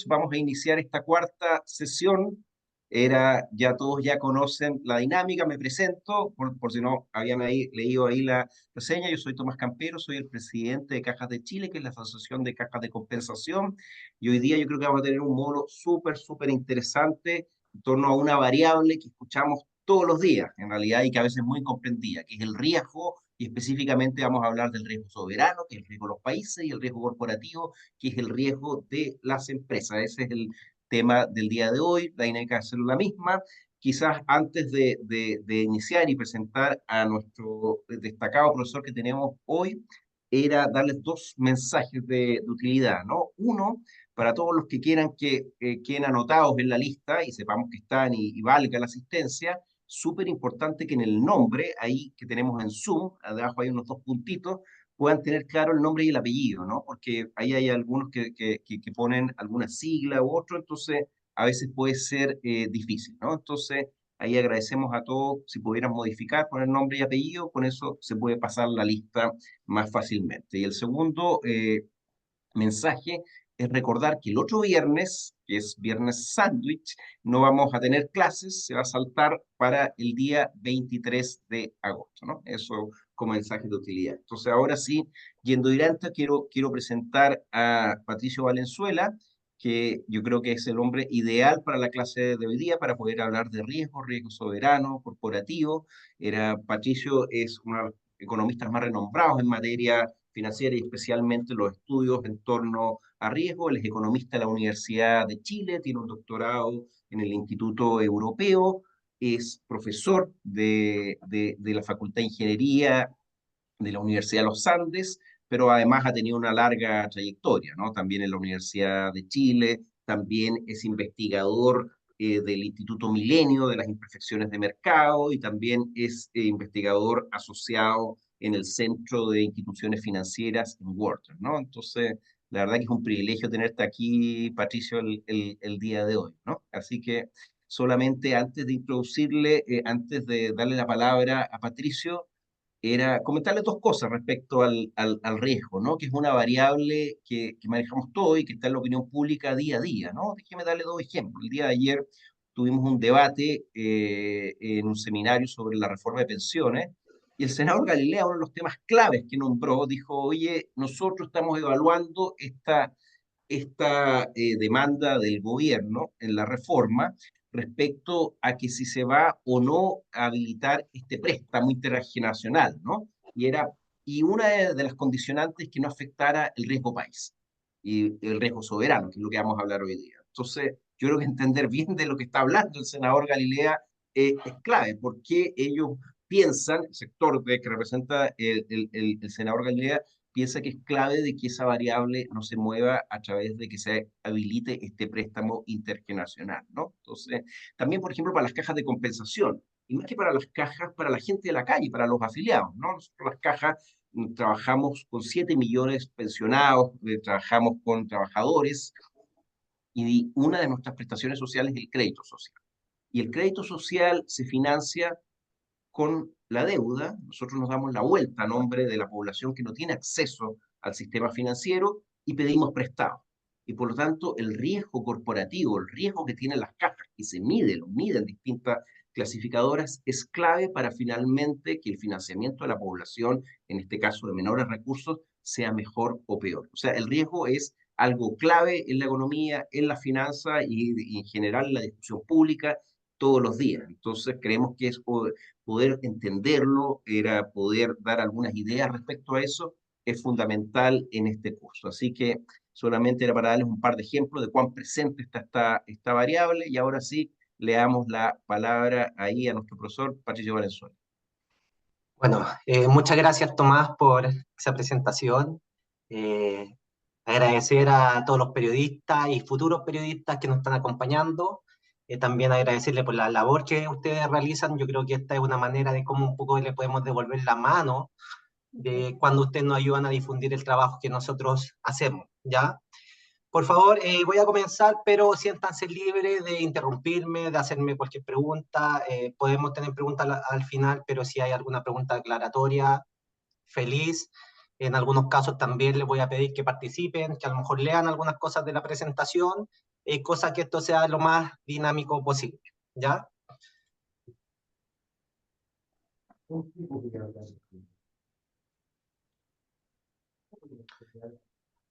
Vamos a iniciar esta cuarta sesión. Ya todos ya conocen la dinámica, me presento, por si no habían leído ahí la reseña. Yo soy Tomás Campero, soy el presidente de Cajas de Chile, que es la Asociación de Cajas de Compensación, y hoy día yo creo que vamos a tener un módulo súper interesante en torno a una variable que escuchamos todos los días, en realidad, y que a veces es muy incomprendida, que es el riesgo, y específicamente vamos a hablar del riesgo soberano, que es el riesgo de los países, y el riesgo corporativo, que es el riesgo de las empresas. Ese es el tema del día de hoy. La dinámica va a ser la misma. Quizás antes de iniciar y presentar a nuestro destacado profesor que tenemos hoy, era darles dos mensajes de utilidad, ¿no? Uno, para todos los que quieran que queden anotados en la lista y sepamos que están y valga la asistencia, súper importante que en el nombre, ahí que tenemos en Zoom, abajo hay unos dos puntitos, puedan tener claro el nombre y el apellido, ¿no? Porque ahí hay algunos que ponen alguna sigla u otro, entonces a veces puede ser difícil, ¿no? Entonces ahí agradecemos a todos si pudieran modificar, poner nombre y apellido, con eso se puede pasar la lista más fácilmente. Y el segundo mensaje es recordar que el otro viernes, que es viernes sándwich, no vamos a tener clases, se va a saltar para el día 23 de agosto, ¿no? Eso como mensaje de utilidad. Entonces, ahora sí, yendo directo, quiero presentar a Patricio Valenzuela, que yo creo que es el hombre ideal para la clase de hoy día, para poder hablar de riesgo soberano, corporativo. Patricio es uno de los economistas más renombrados en materia financiera y especialmente los estudios en torno a riesgo. Él es economista de la Universidad de Chile, tiene un doctorado en el Instituto Europeo, es profesor de la Facultad de Ingeniería de la Universidad de los Andes, pero además ha tenido una larga trayectoria, ¿no? También en la Universidad de Chile, también es investigador del Instituto Milenio de las Imperfecciones de Mercado y también es investigador asociado en el Centro de Instituciones Financieras en Wharton, ¿no? Entonces, la verdad que es un privilegio tenerte aquí, Patricio, el día de hoy, ¿no? Así que solamente antes de introducirle, antes de darle la palabra a Patricio, era comentarle dos cosas respecto al riesgo, ¿no? Que es una variable que manejamos todo y que está en la opinión pública día a día, ¿no? Déjeme darle dos ejemplos. El día de ayer tuvimos un debate en un seminario sobre la reforma de pensiones y el senador Galilea, uno de los temas claves que nombró, dijo, oye, nosotros estamos evaluando esta demanda del gobierno en la reforma respecto a que si se va o no a habilitar este préstamo intergeneracional, ¿no? Y una de las condicionantes que no afectara el riesgo país y el riesgo soberano, que es lo que vamos a hablar hoy día. Entonces, yo creo que entender bien de lo que está hablando el senador Galilea es clave, porque ellos piensan, el sector que representa el senador Galilea, piensa que es clave de que esa variable no se mueva a través de que se habilite este préstamo intergeneracional, ¿no? Entonces, también, por ejemplo, para las cajas de compensación, y más que para las cajas, para la gente de la calle, para los afiliados, ¿no? Nosotros las cajas trabajamos con 7 millones pensionados, trabajamos con trabajadores, y una de nuestras prestaciones sociales es el crédito social. Y el crédito social se financia con la deuda. Nosotros nos damos la vuelta a nombre de la población que no tiene acceso al sistema financiero y pedimos prestado. Y por lo tanto, el riesgo corporativo, el riesgo que tienen las cajas, que se mide, lo miden distintas clasificadoras, es clave para finalmente que el financiamiento de la población, en este caso de menores recursos, sea mejor o peor. O sea, el riesgo es algo clave en la economía, en la finanza y en general en la discusión pública todos los días. Entonces, creemos que es poder entenderlo, era poder dar algunas ideas respecto a eso, es fundamental en este curso. Así que solamente era para darles un par de ejemplos de cuán presente está esta variable y ahora sí le damos la palabra ahí a nuestro profesor Patricio Valenzuela. Bueno, muchas gracias Tomás por esa presentación. Eh, Agradecer a todos los periodistas y futuros periodistas que nos están acompañando. También agradecerle por la labor que ustedes realizan. Yo creo que esta es una manera de cómo un poco le podemos devolver la mano de cuando ustedes nos ayudan a difundir el trabajo que nosotros hacemos, ¿ya? Por favor, voy a comenzar, pero siéntanse libres de interrumpirme, de hacerme cualquier pregunta. Podemos tener preguntas al final, pero si hay alguna pregunta aclaratoria, feliz. En algunos casos también les voy a pedir que participen, que a lo mejor lean algunas cosas de la presentación, cosa que esto sea lo más dinámico posible, ¿ya?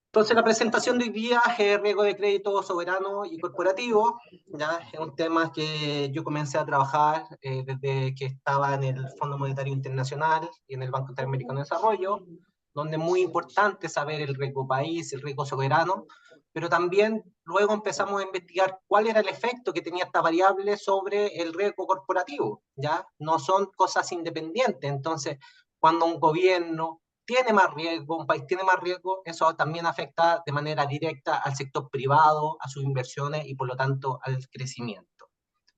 Entonces, la presentación de hoy día es riesgo de crédito soberano y corporativo. ¿Ya? Es un tema que yo comencé a trabajar desde que estaba en el Fondo Monetario Internacional y en el Banco Interamericano de Desarrollo, donde es muy importante saber el riesgo país, el riesgo soberano, pero también luego empezamos a investigar cuál era el efecto que tenía esta variable sobre el riesgo corporativo. ¿Ya? No son cosas independientes. Entonces, cuando un gobierno tiene más riesgo, un país tiene más riesgo, eso también afecta de manera directa al sector privado, a sus inversiones y por lo tanto al crecimiento.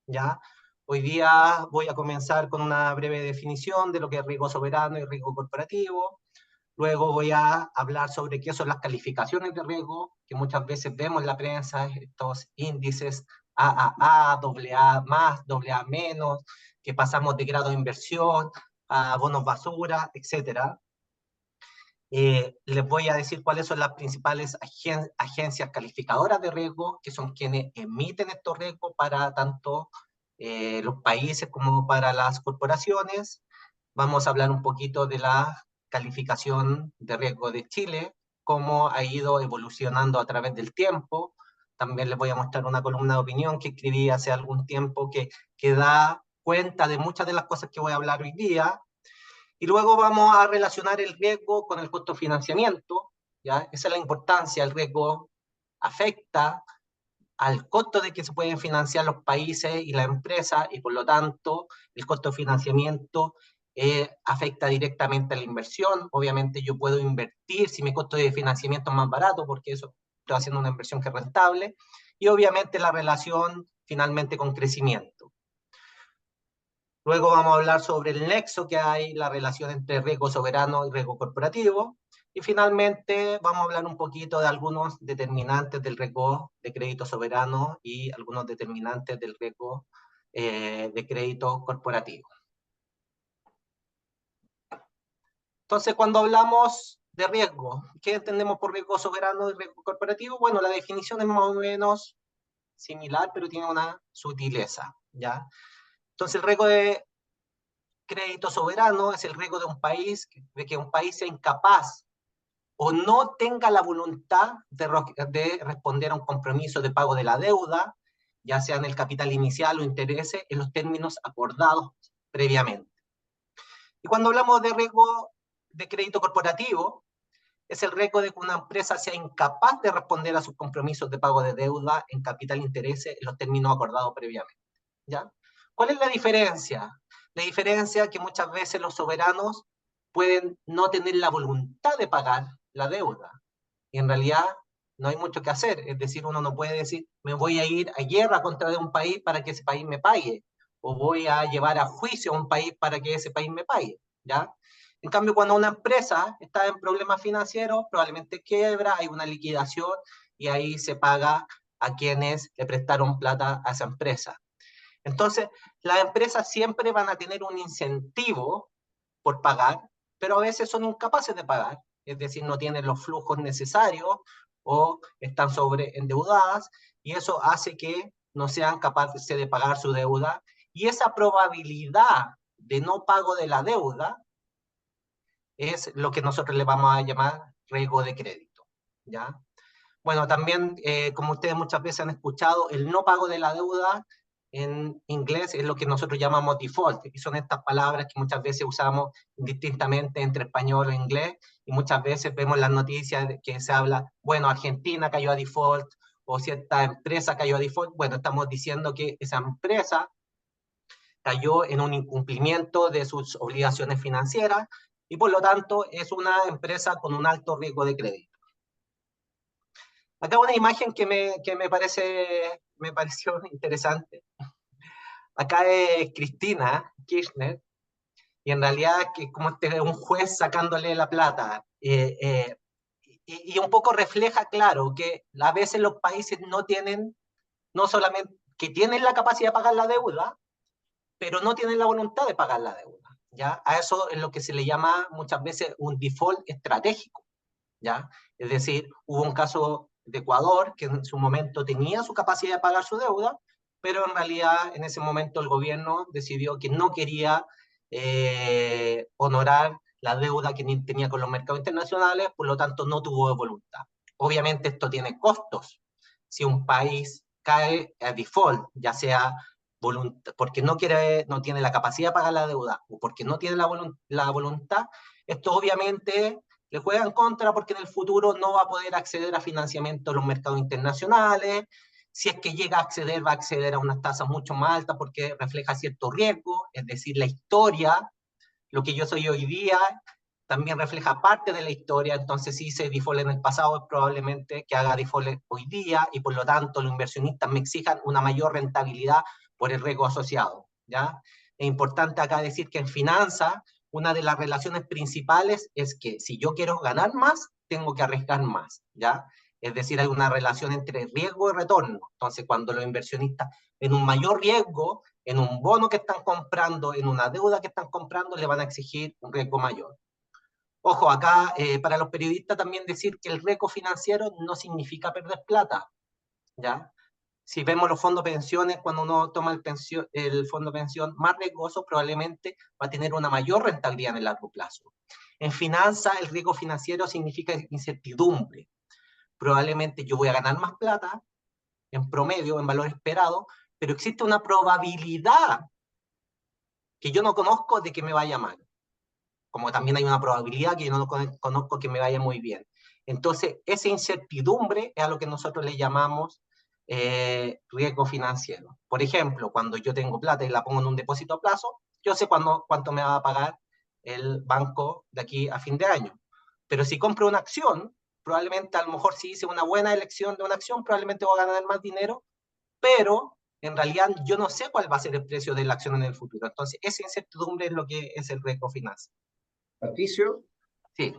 ¿Ya? Hoy día voy a comenzar con una breve definición de lo que es riesgo soberano y riesgo corporativo. Luego voy a hablar sobre qué son las calificaciones de riesgo, que muchas veces vemos en la prensa, estos índices AAA, AA más, AA menos, que pasamos de grado de inversión a bonos basura, etcétera. Les voy a decir cuáles son las principales agencias calificadoras de riesgo, que son quienes emiten estos riesgos para tanto los países como para las corporaciones. Vamos a hablar un poquito de la calificación de riesgo de Chile, cómo ha ido evolucionando a través del tiempo. También les voy a mostrar una columna de opinión que escribí hace algún tiempo que da cuenta de muchas de las cosas que voy a hablar hoy día. Y luego vamos a relacionar el riesgo con el costo de financiamiento, ¿ya? Esa es la importancia, el riesgo afecta al costo de que se pueden financiar los países y las empresas, y por lo tanto el costo de financiamiento afecta directamente a la inversión. Obviamente yo puedo invertir si mi costo de financiamiento es más barato, porque eso estoy haciendo una inversión que es rentable, y obviamente la relación finalmente con crecimiento. Luego vamos a hablar sobre el nexo que hay, la relación entre riesgo soberano y riesgo corporativo. Y finalmente vamos a hablar un poquito de algunos determinantes del riesgo de crédito soberano y algunos determinantes del riesgo de crédito corporativo. Entonces, cuando hablamos de riesgo, ¿qué entendemos por riesgo soberano y riesgo corporativo? Bueno, la definición es más o menos similar, pero tiene una sutileza, ¿ya? Entonces, el riesgo de crédito soberano es el riesgo de un país, de que un país sea incapaz o no tenga la voluntad de responder a un compromiso de pago de la deuda, ya sea en el capital inicial o intereses, en los términos acordados previamente. Y cuando hablamos de riesgo de crédito corporativo, es el riesgo de que una empresa sea incapaz de responder a sus compromisos de pago de deuda en capital intereses en los términos acordados previamente. ¿Ya? ¿Cuál es la diferencia? La diferencia es que muchas veces los soberanos pueden no tener la voluntad de pagar la deuda. Y en realidad no hay mucho que hacer. Es decir, uno no puede decir, me voy a ir a guerra contra un país para que ese país me pague. O voy a llevar a juicio a un país para que ese país me pague. ¿Ya? En cambio, cuando una empresa está en problemas financieros, probablemente quiebra, hay una liquidación y ahí se paga a quienes le prestaron plata a esa empresa. Entonces, las empresas siempre van a tener un incentivo por pagar, pero a veces son incapaces de pagar, es decir, no tienen los flujos necesarios o están sobreendeudadas, y eso hace que no sean capaces de pagar su deuda, y esa probabilidad de no pago de la deuda es lo que nosotros le vamos a llamar riesgo de crédito, ¿ya? Bueno, también, como ustedes muchas veces han escuchado, el no pago de la deuda en inglés es lo que nosotros llamamos default, y son estas palabras que muchas veces usamos distintamente entre español e inglés, y muchas veces vemos las noticias que se habla, bueno, Argentina cayó a default, o cierta empresa cayó a default. Bueno, estamos diciendo que esa empresa cayó en un incumplimiento de sus obligaciones financieras, y por lo tanto es una empresa con un alto riesgo de crédito. Acá una imagen me pareció interesante. Acá es Cristina Kirchner, y en realidad que como un juez sacándole la plata. Y un poco refleja, claro, que a veces los países no tienen, no solamente que tienen la capacidad de pagar la deuda, pero no tienen la voluntad de pagar la deuda. ¿ya? A eso es lo que se le llama muchas veces un default estratégico, ¿ya? Es decir, hubo un caso de Ecuador que en su momento tenía su capacidad de pagar su deuda, pero en realidad en ese momento el gobierno decidió que no quería honorar la deuda que tenía con los mercados internacionales, por lo tanto no tuvo voluntad. Obviamente esto tiene costos. Si un país cae a default, ya sea porque no quiere, no tiene la capacidad de pagar la deuda o porque no tiene la voluntad, esto obviamente le juega en contra porque en el futuro no va a poder acceder a financiamiento en los mercados internacionales. Si es que llega a acceder, va a acceder a unas tasas mucho más altas porque refleja cierto riesgo, es decir, la historia, lo que yo soy hoy día, también refleja parte de la historia. Entonces, si hice default en el pasado, es probablemente que haga default hoy día, y por lo tanto los inversionistas me exijan una mayor rentabilidad por el riesgo asociado, ¿ya? Es importante acá decir que en finanzas, una de las relaciones principales es que si yo quiero ganar más, tengo que arriesgar más, ¿ya? Es decir, hay una relación entre riesgo y retorno. Entonces, cuando los inversionistas en un mayor riesgo, en un bono que están comprando, en una deuda que están comprando, le van a exigir un riesgo mayor. Ojo, acá para los periodistas también decir que el riesgo financiero no significa perder plata, ¿ya? Si vemos los fondos de pensiones, cuando uno toma el fondo de pensión más riesgoso, probablemente va a tener una mayor rentabilidad en el largo plazo. En finanzas, el riesgo financiero significa incertidumbre. Probablemente yo voy a ganar más plata, en promedio, en valor esperado, pero existe una probabilidad que yo no conozco de que me vaya mal, como también hay una probabilidad que yo no conozco que me vaya muy bien. Entonces, esa incertidumbre es a lo que nosotros le llamamos riesgo financiero. Por ejemplo, cuando yo tengo plata y la pongo en un depósito a plazo, yo sé cuánto me va a pagar el banco de aquí a fin de año. Pero si compro una acción, probablemente a lo mejor si hice una buena elección de una acción, probablemente voy a ganar más dinero, pero en realidad yo no sé cuál va a ser el precio de la acción en el futuro. Entonces, esa incertidumbre es lo que es el riesgo financiero. Patricio, Sí,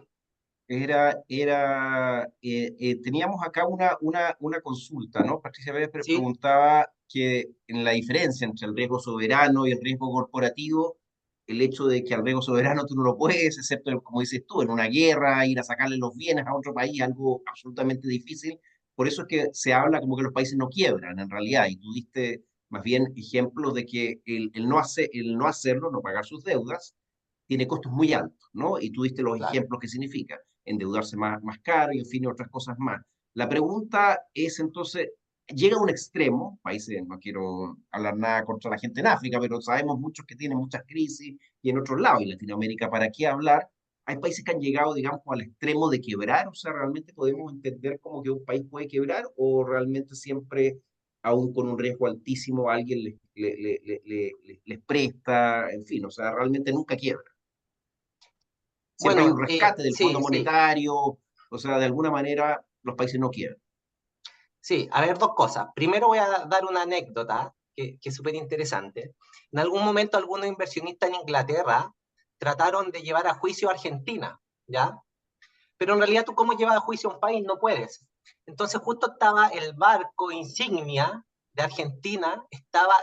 teníamos acá una consulta, ¿no? Patricia Pérez sí, preguntaba que en la diferencia entre el riesgo soberano y el riesgo corporativo, el hecho de que al riesgo soberano tú no lo puedes, excepto, como dices tú, en una guerra, ir a sacarle los bienes a otro país, algo absolutamente difícil. Por eso es que se habla como que los países no quiebran, en realidad, y tú diste más bien ejemplos de que el no hacerlo, no pagar sus deudas, tiene costos muy altos, ¿no? Y tú diste los claro. ejemplos que significa endeudarse más caro y, en fin, otras cosas más. La pregunta es entonces, llega a un extremo, países, no quiero hablar nada contra la gente en África, pero sabemos muchos que tienen muchas crisis y en otros lados, y Latinoamérica, ¿para qué hablar? Hay países que han llegado, digamos, al extremo de quebrar, o sea, ¿realmente podemos entender como que un país puede quebrar o realmente siempre, aún con un riesgo altísimo, alguien les presta, en fin, o sea, realmente nunca quiebra? Siempre hay un Bueno, rescate del Fondo sí, sí, Monetario, o sea, de alguna manera los países no quieren. sí. A ver, dos cosas. Primero voy a dar una anécdota que es súper interesante. En algún momento algunos inversionistas en Inglaterra trataron de llevar a juicio a Argentina, ¿ya? Pero en realidad tú cómo llevas a juicio a un país no puedes. Entonces justo estaba el barco insignia de Argentina, estaba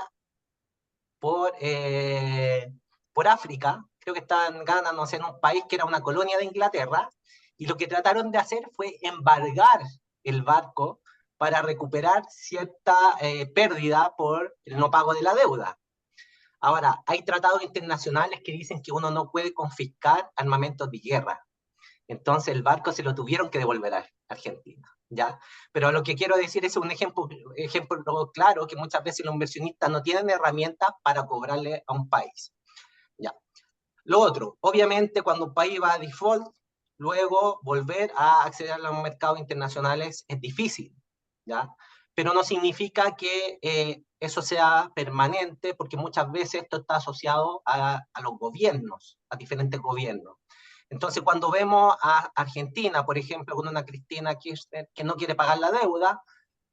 por, eh, por África, creo que estaba en Ghana, no sé, en un país que era una colonia de Inglaterra, y lo que trataron de hacer fue embargar el barco para recuperar cierta pérdida por el no pago de la deuda. Ahora, hay tratados internacionales que dicen que uno no puede confiscar armamentos de guerra. Entonces el barco se lo tuvieron que devolver a Argentina, ¿ya? Pero lo que quiero decir es un ejemplo claro que muchas veces los inversionistas no tienen herramientas para cobrarle a un país, ¿ya? Lo otro, obviamente cuando un país va a default, luego volver a acceder a los mercados internacionales es difícil, ¿ya? Pero no significa que eso sea permanente, porque muchas veces esto está asociado a los gobiernos, a diferentes gobiernos. Entonces, cuando vemos a Argentina, por ejemplo, con una Cristina Kirchner que no quiere pagar la deuda,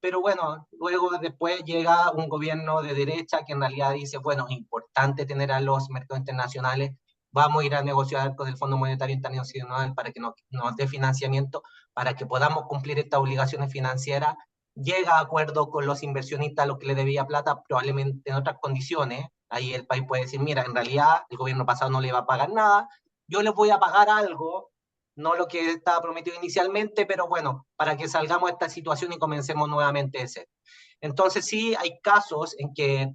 pero bueno, luego después llega un gobierno de derecha que en realidad dice, bueno, es importante tener a los mercados internacionales, vamos a ir a negociar con el Fondo Monetario Internacional para que nos dé financiamiento, para que podamos cumplir estas obligaciones financieras, llega a acuerdo con los inversionistas a los que le debía plata, probablemente en otras condiciones, Ahí el país puede decir, mira, en realidad el gobierno pasado no le va a pagar nada, yo les voy a pagar algo, no lo que estaba prometido inicialmente, pero bueno, para que salgamos de esta situación y comencemos nuevamente de cero. Entonces sí hay casos en que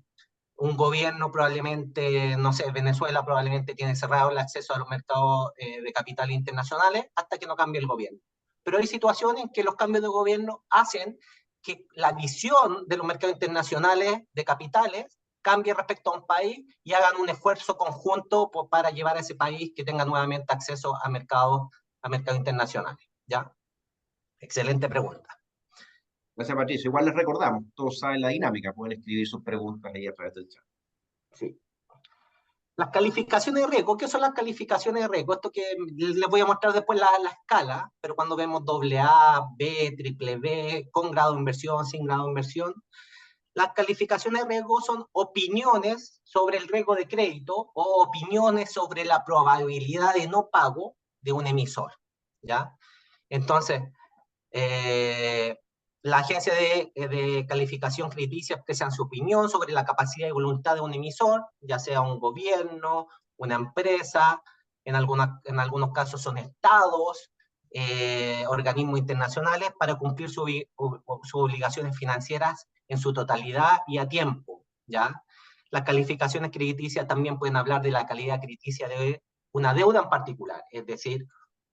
un gobierno probablemente, no sé, Venezuela probablemente tiene cerrado el acceso a los mercados de capital internacionales hasta que no cambie el gobierno. Pero hay situaciones en que los cambios de gobierno hacen que la visión de los mercados internacionales de capitales cambie respecto a un país y hagan un esfuerzo conjunto para llevar a ese país que tenga nuevamente acceso a mercados internacionales. ¿Ya? Excelente pregunta. Gracias, Patricio. Igual les recordamos, todos saben la dinámica, pueden escribir sus preguntas ahí a través del chat. Sí. Las calificaciones de riesgo, ¿qué son las calificaciones de riesgo? Esto que les voy a mostrar después la escala, pero cuando vemos AA, B, triple B, con grado de inversión, sin grado de inversión, las calificaciones de riesgo son opiniones sobre el riesgo de crédito o opiniones sobre la probabilidad de no pago de un emisor, ¿ya? Entonces, eh, la agencia de calificación crediticia expresa su opinión sobre la capacidad y voluntad de un emisor, ya sea un gobierno, una empresa, en algunos casos son estados, organismos internacionales, para cumplir sus obligaciones financieras en su totalidad y a tiempo, ¿ya? Las calificaciones crediticias también pueden hablar de la calidad crediticia de una deuda en particular, es decir,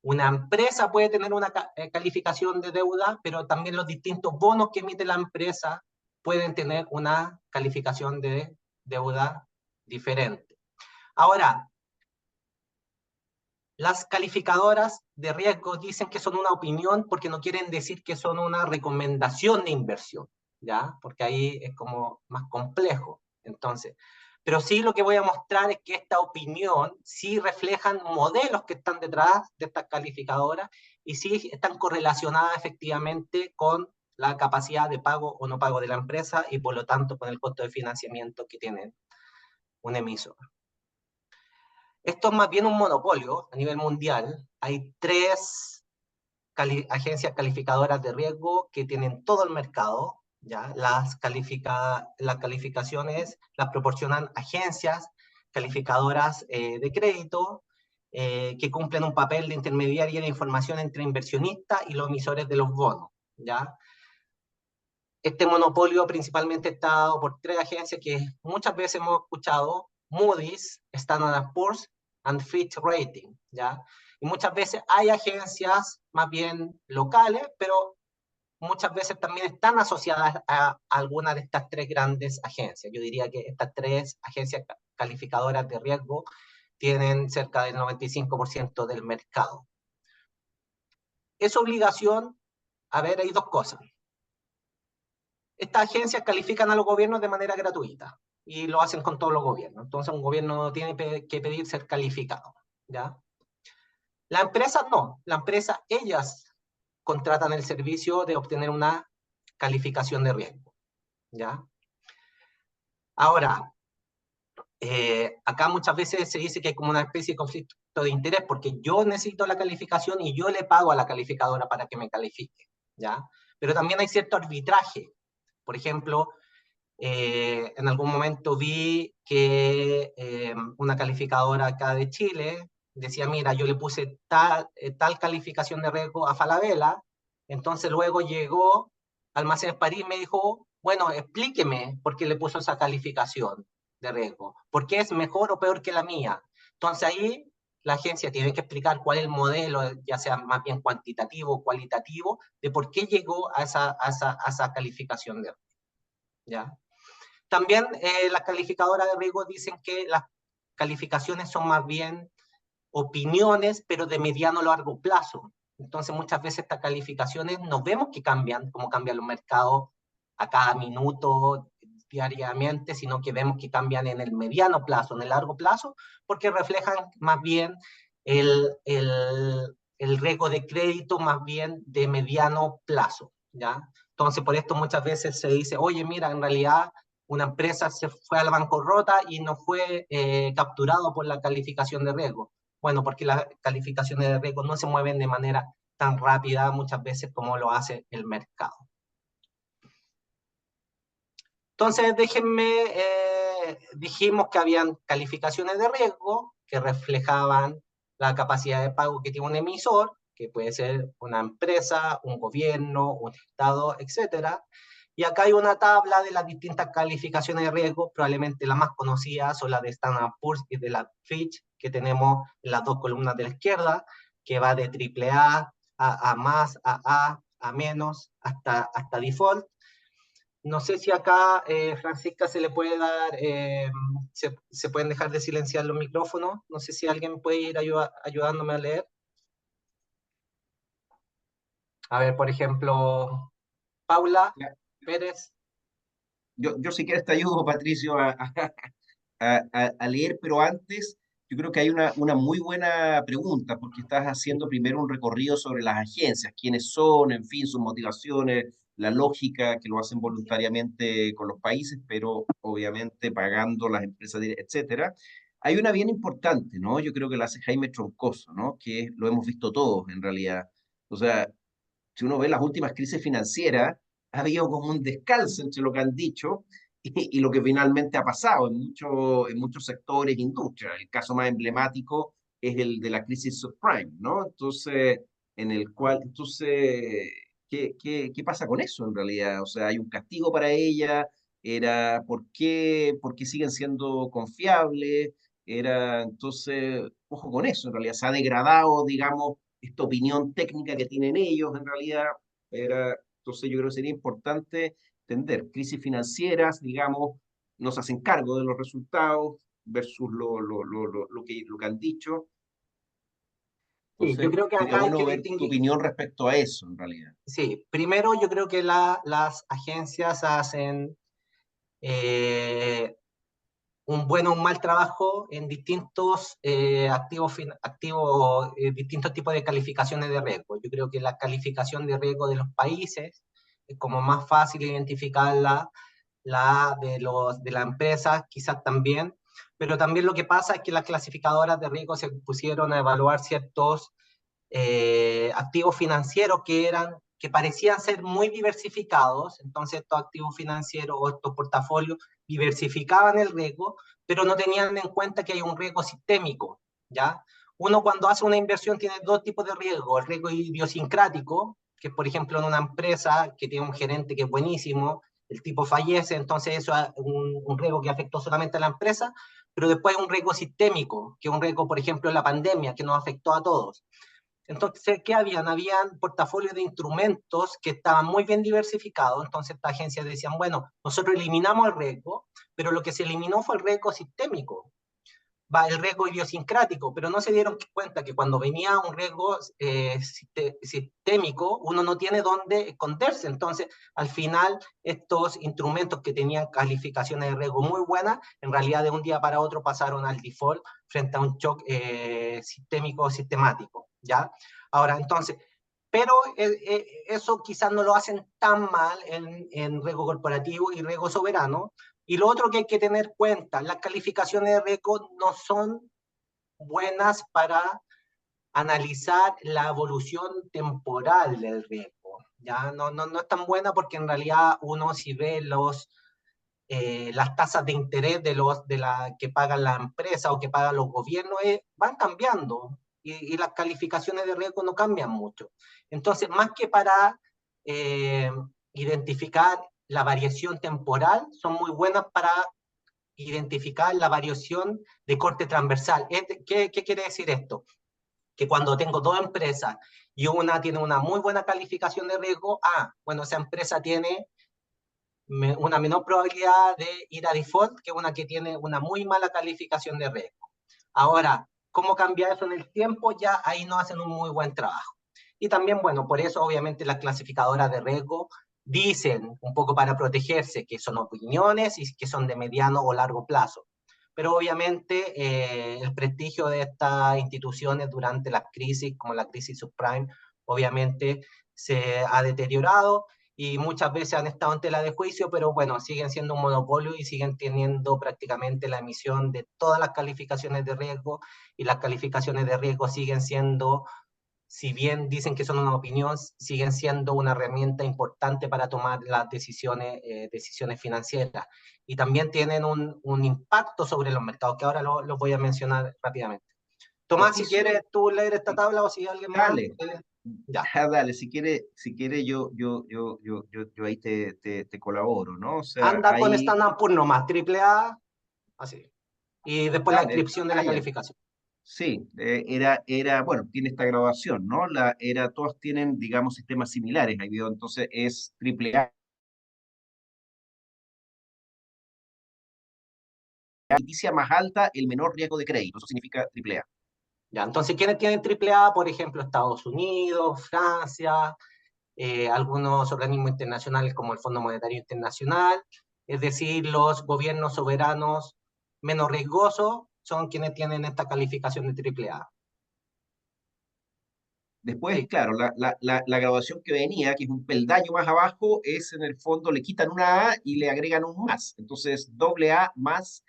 una empresa puede tener una calificación de deuda, pero también los distintos bonos que emite la empresa pueden tener una calificación de deuda diferente. Ahora, las calificadoras de riesgo dicen que son una opinión porque no quieren decir que son una recomendación de inversión, ¿ya? Porque ahí es como más complejo. Entonces, pero sí lo que voy a mostrar es que esta opinión sí reflejan modelos que están detrás de estas calificadoras y sí están correlacionadas efectivamente con la capacidad de pago o no pago de la empresa y por lo tanto con el costo de financiamiento que tiene un emisor. Esto es más bien un monopolio a nivel mundial. Hay tres agencias calificadoras de riesgo que tienen todo el mercado. ¿Ya? Las calificaciones las proporcionan agencias calificadoras de crédito que cumplen un papel de intermediaria de información entre inversionistas y los emisores de los bonos. ¿Ya? Este monopolio principalmente está dado por tres agencias que muchas veces hemos escuchado: Moody's, Standard & Poor's and Fitch Rating, ¿ya? Y muchas veces hay agencias más bien locales, pero muchas veces también están asociadas a alguna de estas tres grandes agencias. Yo diría que estas tres agencias calificadoras de riesgo tienen cerca del 95% del mercado. Es obligación, a ver, hay dos cosas. Estas agencias califican a los gobiernos de manera gratuita y lo hacen con todos los gobiernos. Entonces un gobierno no tiene que pedir ser calificado, ¿ya? La empresa no. La empresa, ellas contratan el servicio de obtener una calificación de riesgo, ¿ya? Ahora, acá muchas veces se dice que hay como una especie de conflicto de interés porque yo necesito la calificación y yo le pago a la calificadora para que me califique, ¿ya? Pero también hay cierto arbitraje. Por ejemplo, en algún momento vi que una calificadora acá de Chile decía, mira, yo le puse tal calificación de riesgo a Falabella, entonces luego llegó Almacenes París y me dijo, bueno, explíqueme por qué le puso esa calificación de riesgo, por qué es mejor o peor que la mía. Entonces ahí la agencia tiene que explicar cuál es el modelo, ya sea más bien cuantitativo o cualitativo, de por qué llegó a esa calificación de riesgo, ¿ya? También las calificadoras de riesgo dicen que las calificaciones son más bien opiniones, pero de mediano a largo plazo. Entonces, muchas veces estas calificaciones no vemos que cambian, como cambian los mercados a cada minuto, diariamente, sino que vemos que cambian en el mediano plazo, en el largo plazo, porque reflejan más bien el riesgo de crédito más bien de mediano plazo, ¿ya? Entonces, por esto muchas veces se dice, oye, mira, en realidad una empresa se fue a la bancarrota y no fue capturado por la calificación de riesgo. Bueno, porque las calificaciones de riesgo no se mueven de manera tan rápida muchas veces como lo hace el mercado. Entonces, déjenme dijimos que habían calificaciones de riesgo que reflejaban la capacidad de pago que tiene un emisor, que puede ser una empresa, un gobierno, un estado, etcétera. Y acá hay una tabla de las distintas calificaciones de riesgo, probablemente las más conocidas son las de Standard Poor's y de la Fitch, que tenemos en las dos columnas de la izquierda, que va de AAA a más, a menos, hasta default. No sé si acá, Francisca, se le puede dar, se pueden dejar de silenciar los micrófonos. No sé si alguien puede ir ayudándome a leer. A ver, por ejemplo, Paula Ya. Pérez. Yo si quieres te ayudo, Patricio, a leer, pero antes yo creo que hay una muy buena pregunta, porque estás haciendo primero un recorrido sobre las agencias, quiénes son, en fin, sus motivaciones, la lógica que lo hacen voluntariamente con los países, pero obviamente pagando las empresas, etcétera. Hay una bien importante, ¿no? Yo creo que la hace Jaime Troncoso, ¿no? Que lo hemos visto todos en realidad. O sea, si uno ve las últimas crisis financieras, ha habido como un descalzo entre lo que han dicho y lo que finalmente ha pasado en muchos sectores, industria. El caso más emblemático es el de la crisis subprime, ¿no? Entonces, ¿qué pasa con eso en realidad? O sea, hay un castigo para ella, ¿por qué siguen siendo confiables? Entonces, ojo con eso, en realidad se ha degradado, digamos, esta opinión técnica que tienen ellos, en realidad, entonces yo creo que sería importante entender crisis financieras, digamos, nos hacen cargo de los resultados versus lo que han dicho. Sí, yo Entonces, creo que sería acá hay que bueno ver tu distinguir. opinión respecto a eso, en realidad. Sí, primero yo creo que las agencias hacen eh, un buen o un mal trabajo en distintos distintos tipos de calificaciones de riesgo. Yo creo que la calificación de riesgo de los países es como más fácil identificarla, la de las empresas quizás también, pero también lo que pasa es que las clasificadoras de riesgo se pusieron a evaluar ciertos activos financieros que parecían ser muy diversificados, entonces estos activos financieros o estos portafolios diversificaban el riesgo, pero no tenían en cuenta que hay un riesgo sistémico, ¿ya? Uno cuando hace una inversión tiene dos tipos de riesgo, el riesgo idiosincrático, que es por ejemplo en una empresa que tiene un gerente que es buenísimo, el tipo fallece, entonces eso es un riesgo que afectó solamente a la empresa, pero después hay un riesgo sistémico, que es un riesgo, por ejemplo, en la pandemia, que nos afectó a todos. Entonces, ¿qué habían? Habían portafolios de instrumentos que estaban muy bien diversificados. Entonces, estas agencias decían, bueno, nosotros eliminamos el riesgo, pero lo que se eliminó fue el riesgo sistémico, va el riesgo idiosincrático, pero no se dieron cuenta que cuando venía un riesgo sistémico, uno no tiene dónde esconderse. Entonces, al final, estos instrumentos que tenían calificaciones de riesgo muy buenas, en realidad de un día para otro pasaron al default frente a un shock sistémico sistemático, ¿ya? Ahora, entonces, pero eso quizás no lo hacen tan mal en riesgo corporativo y riesgo soberano. Y lo otro que hay que tener cuenta, las calificaciones de riesgo no son buenas para analizar la evolución temporal del riesgo. ¿Ya? No es tan buena porque en realidad uno si ve las tasas de interés de la que pagan la empresa o que pagan los gobiernos, van cambiando y las calificaciones de riesgo no cambian mucho. Entonces, más que para eh, identificar la variación temporal, son muy buenas para identificar la variación de corte transversal. ¿Qué quiere decir esto? Que cuando tengo dos empresas y una tiene una muy buena calificación de riesgo, bueno, esa empresa tiene una menor probabilidad de ir a default que una que tiene una muy mala calificación de riesgo. Ahora, ¿cómo cambia eso en el tiempo? Ya ahí no hacen un muy buen trabajo. Y también, bueno, por eso obviamente las clasificadoras de riesgo dicen, un poco para protegerse, que son opiniones y que son de mediano o largo plazo. Pero obviamente el prestigio de estas instituciones durante las crisis, como la crisis subprime, obviamente se ha deteriorado y muchas veces han estado en tela de juicio, pero bueno, siguen siendo un monopolio y siguen teniendo prácticamente la emisión de todas las calificaciones de riesgo y las calificaciones de riesgo siguen siendo si bien dicen que son una opinión, siguen siendo una herramienta importante para tomar las decisiones financieras. Y también tienen un impacto sobre los mercados, que ahora los voy a mencionar rápidamente. Tomás, si Oficio, quieres tú leer esta sí, tabla o si alguien más, dale, ya. dale, si quiere yo ahí te colaboro, ¿no? O sea, Anda con ahí, Standard Poor's nomás, triple A, así. Y después la dale, descripción de la ya. calificación. Sí, bueno, tiene esta graduación, ¿no? Todas tienen, digamos, sistemas similares, ahí veo, entonces es triple A, la crediticia más alta, el menor riesgo de crédito, eso significa triple A. Ya, entonces, ¿quiénes tienen triple A? Por ejemplo, Estados Unidos, Francia, algunos organismos internacionales como el Fondo Monetario Internacional, es decir, los gobiernos soberanos menos riesgosos son quienes tienen esta calificación de triple A. Después, Sí, claro, la graduación que venía, que es un peldaño más abajo, es en el fondo le quitan una A y le agregan un más. Entonces, doble A más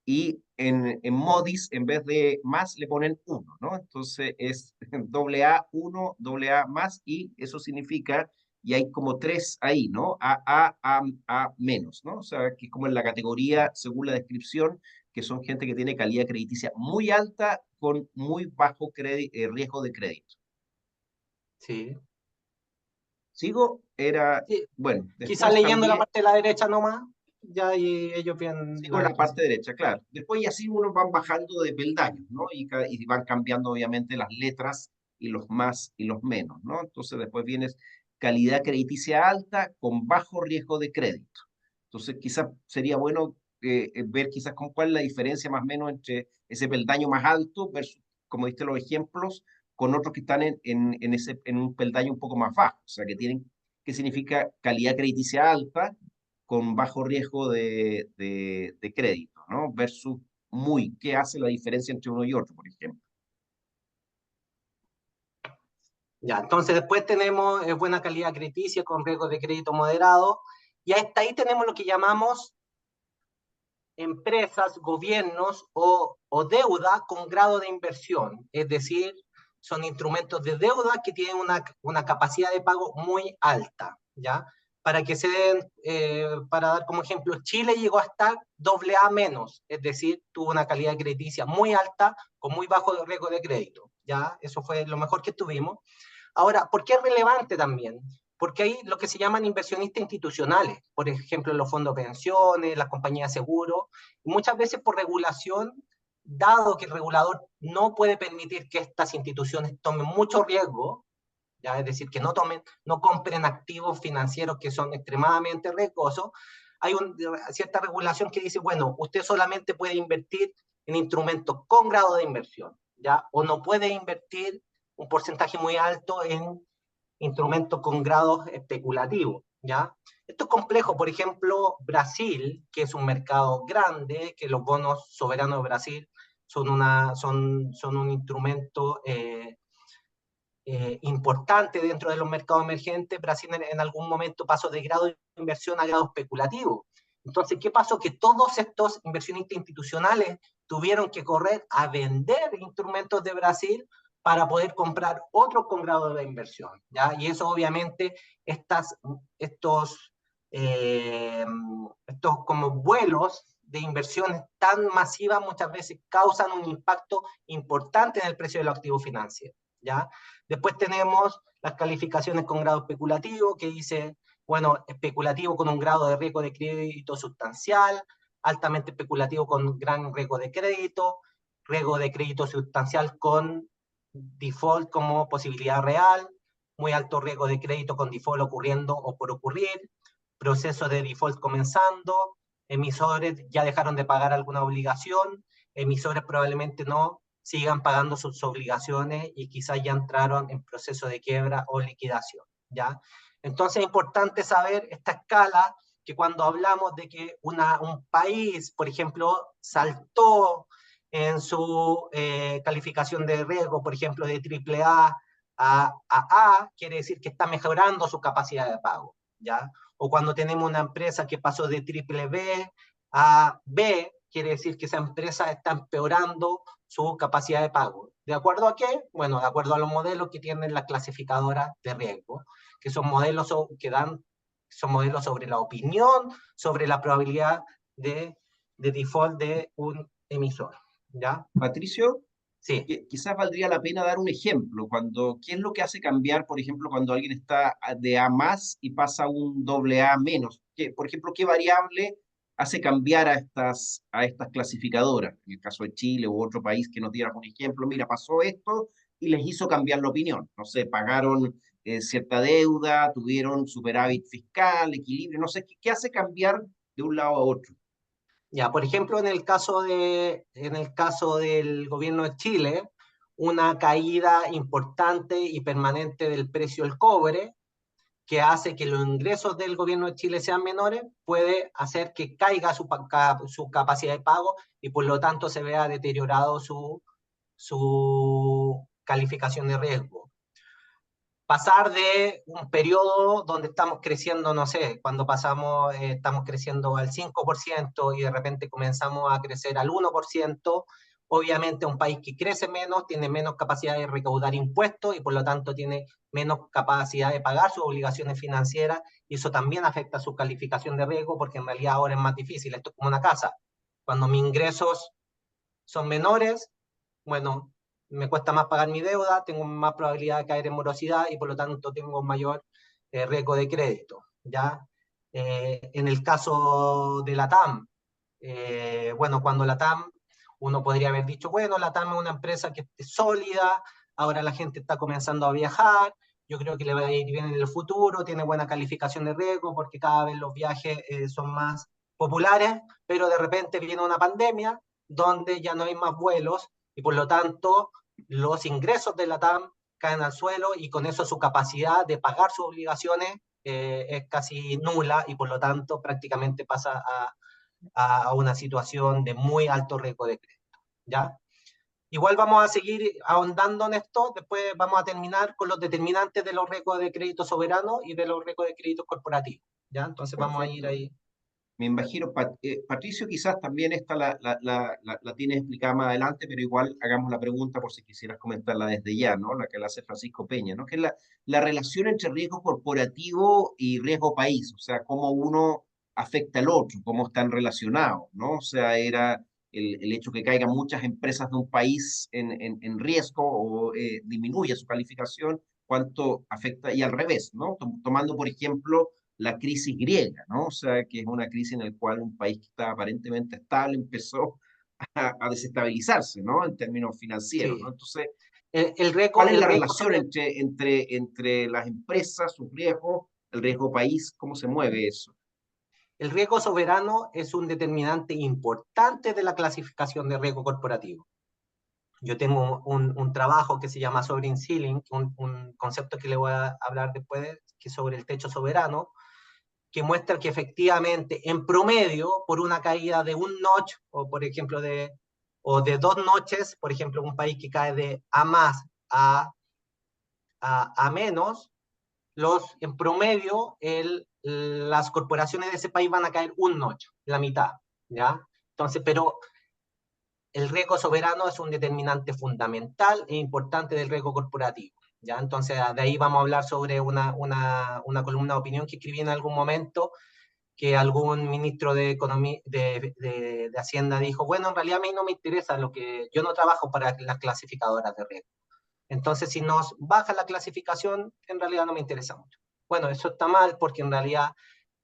y en Modis, en vez de más, le ponen uno, ¿no? Entonces es doble A, uno, doble A más y eso significa, y hay como tres ahí, ¿no? A menos, ¿no? O sea, que es como en la categoría, según la descripción, que son gente que tiene calidad crediticia muy alta con muy bajo riesgo de crédito. sí. Sigo, Sí. bueno, Quizás después leyendo la también, parte de la derecha nomás, ya y ellos ven sigo la en la descripción. parte derecha, claro. Después y así uno van bajando de peldaños, ¿no? Y van cambiando obviamente las letras y los más y los menos, ¿no? Entonces después vienes calidad crediticia alta con bajo riesgo de crédito. Entonces quizás sería bueno ver quizás con cuál es la diferencia más o menos entre ese peldaño más alto versus, como diste los ejemplos, con otros que están en un peldaño un poco más bajo. O sea, ¿qué significa calidad crediticia alta con bajo riesgo de crédito, ¿no? Versus muy, ¿qué hace la diferencia entre uno y otro, por ejemplo? Ya, entonces después tenemos buena calidad crediticia con riesgo de crédito moderado, y hasta ahí tenemos lo que llamamos empresas, gobiernos o deuda con grado de inversión, es decir, son instrumentos de deuda que tienen una capacidad de pago muy alta, ¿ya? Para que se den, para dar como ejemplo, Chile llegó a estar doble A menos, es decir, tuvo una calidad crediticia muy alta con muy bajo riesgo de crédito, ¿ya? Eso fue lo mejor que tuvimos. Ahora, ¿por qué es relevante también? Porque hay lo que se llaman inversionistas institucionales, por ejemplo, los fondos de pensiones, las compañías de seguro, y muchas veces por regulación, dado que el regulador no puede permitir que estas instituciones tomen mucho riesgo, ya es decir, que no compren activos financieros que son extremadamente riesgosos, hay cierta regulación que dice, bueno, usted solamente puede invertir en instrumentos con grado de inversión, ¿ya? O no puede invertir un porcentaje muy alto en instrumentos con grados especulativos, ¿ya? Esto es complejo, por ejemplo, Brasil, que es un mercado grande, que los bonos soberanos de Brasil son un instrumento importante dentro de los mercados emergentes. Brasil en algún momento pasó de grado de inversión a grado especulativo. Entonces, ¿qué pasó? Que todos estos inversionistas institucionales tuvieron que correr a vender instrumentos de Brasil para poder comprar otros con grado de inversión, ¿ya? Y eso obviamente, eh, estos como vuelos de inversiones tan masivas muchas veces causan un impacto importante en el precio de los activos financieros, ¿ya? Después tenemos las calificaciones con grado especulativo, que dice, bueno, especulativo con un grado de riesgo de crédito sustancial, altamente especulativo con gran riesgo de crédito sustancial con default como posibilidad real, muy alto riesgo de crédito con default ocurriendo o por ocurrir, proceso de default comenzando, emisores ya dejaron de pagar alguna obligación, emisores probablemente no sigan pagando sus obligaciones y quizás ya entraron en proceso de quiebra o liquidación, ¿ya? Entonces es importante saber esta escala, que cuando hablamos de que un país, por ejemplo, saltó en su calificación de riesgo, por ejemplo, de triple A, quiere decir que está mejorando su capacidad de pago, ¿ya? O cuando tenemos una empresa que pasó de triple B a B, quiere decir que esa empresa está empeorando su capacidad de pago. ¿De acuerdo a qué? Bueno, de acuerdo a los modelos que tienen las clasificadoras de riesgo, que son modelos son modelos sobre la opinión, sobre la probabilidad de default de un emisor. ¿Ya? Patricio, Sí. quizás valdría la pena dar un ejemplo. ¿Qué es lo que hace cambiar, por ejemplo, cuando alguien está de A más y pasa a un doble A menos? Por ejemplo, ¿qué variable hace cambiar a estas clasificadoras? En el caso de Chile u otro país que nos diera un ejemplo, mira, pasó esto y les hizo cambiar la opinión. No sé, pagaron cierta deuda, tuvieron superávit fiscal, equilibrio, no sé, ¿qué hace cambiar de un lado a otro? Ya, por ejemplo, en el caso del gobierno de Chile, una caída importante y permanente del precio del cobre, que hace que los ingresos del gobierno de Chile sean menores, puede hacer que caiga su capacidad de pago y por lo tanto se vea deteriorado su calificación de riesgo. Pasar de un periodo donde estamos creciendo, no sé, cuando estamos creciendo al 5% y de repente comenzamos a crecer al 1%, obviamente un país que crece menos tiene menos capacidad de recaudar impuestos y por lo tanto tiene menos capacidad de pagar sus obligaciones financieras y eso también afecta su calificación de riesgo porque en realidad ahora es más difícil, esto es como una casa. Cuando mis ingresos son menores, bueno, me cuesta más pagar mi deuda, tengo más probabilidad de caer en morosidad y por lo tanto tengo un mayor riesgo de crédito, ¿ya? En el caso de la TAM, bueno, cuando la TAM, uno podría haber dicho, bueno, la TAM es una empresa que es sólida, ahora la gente está comenzando a viajar, yo creo que le va a ir bien en el futuro, tiene buena calificación de riesgo porque cada vez los viajes son más populares, pero de repente viene una pandemia donde ya no hay más vuelos y por lo tanto los ingresos de la TAM caen al suelo y con eso su capacidad de pagar sus obligaciones es casi nula y por lo tanto prácticamente pasa a una situación de muy alto riesgo de crédito. ¿Ya? Igual vamos a seguir ahondando en esto, después vamos a terminar con los determinantes de los riesgos de crédito soberano y de los riesgos de crédito corporativo. ¿Ya? Entonces vamos a ir Perfecto. ahí. Me imagino, Patricio, quizás también esta la tienes explicada más adelante, pero igual hagamos la pregunta por si quisieras comentarla desde ya, ¿no? La que la hace Francisco Peña, ¿no? Que es la relación entre riesgo corporativo y riesgo país, o sea, cómo uno afecta al otro, cómo están relacionados, ¿no? O sea, era el hecho que caigan muchas empresas de un país en riesgo o disminuye su calificación, cuánto afecta, y al revés, ¿no? Tomando, por ejemplo, la crisis griega, ¿no? O sea, que es una crisis en la cual un país que estaba aparentemente estable empezó a desestabilizarse, ¿no? En términos financieros, ¿no? Sí. Entonces, Riesgo, ¿cuál es el la riesgo relación sobre, entre las empresas, sus riesgos, el riesgo país? ¿Cómo se mueve eso? el riesgo soberano es un determinante importante de la clasificación de riesgo corporativo. Yo tengo un trabajo que se llama Sovereign Ceiling, un concepto que le voy a hablar después, que es sobre el techo soberano, que muestra que efectivamente, en promedio, por una caída de un notch, o por ejemplo o de dos noches, por ejemplo, un país que cae de A más a menos, en promedio, las corporaciones de ese país van a caer un notch, la mitad, ¿ya? Entonces, pero el riesgo soberano es un determinante fundamental e importante del riesgo corporativo. ¿Ya? Entonces, de ahí vamos a hablar sobre una columna de opinión que escribí en algún momento, que algún ministro de, Economía, de Hacienda dijo, bueno, en realidad a mí no me interesa yo no trabajo para las clasificadoras de riesgo. Entonces, si nos baja la clasificación, en realidad no me interesa mucho. Bueno, eso está mal porque en realidad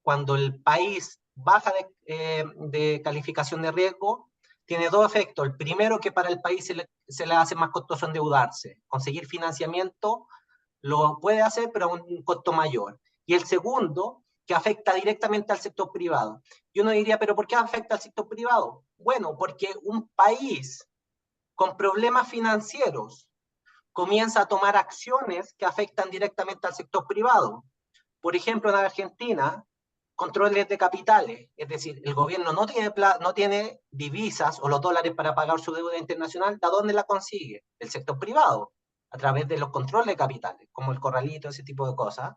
cuando el país baja de calificación de riesgo, tiene dos efectos. El primero, que para el país se le hace más costoso endeudarse. Conseguir financiamiento lo puede hacer, pero a un costo mayor. Y el segundo, que afecta directamente al sector privado. Y uno diría, ¿pero por qué afecta al sector privado? Bueno, porque un país con problemas financieros comienza a tomar acciones que afectan directamente al sector privado. Por ejemplo, en Argentina, controles de capitales, es decir, el gobierno no tiene divisas o los dólares para pagar su deuda internacional, ¿de dónde la consigue? El sector privado, a través de los controles de capitales, como el corralito, ese tipo de cosas.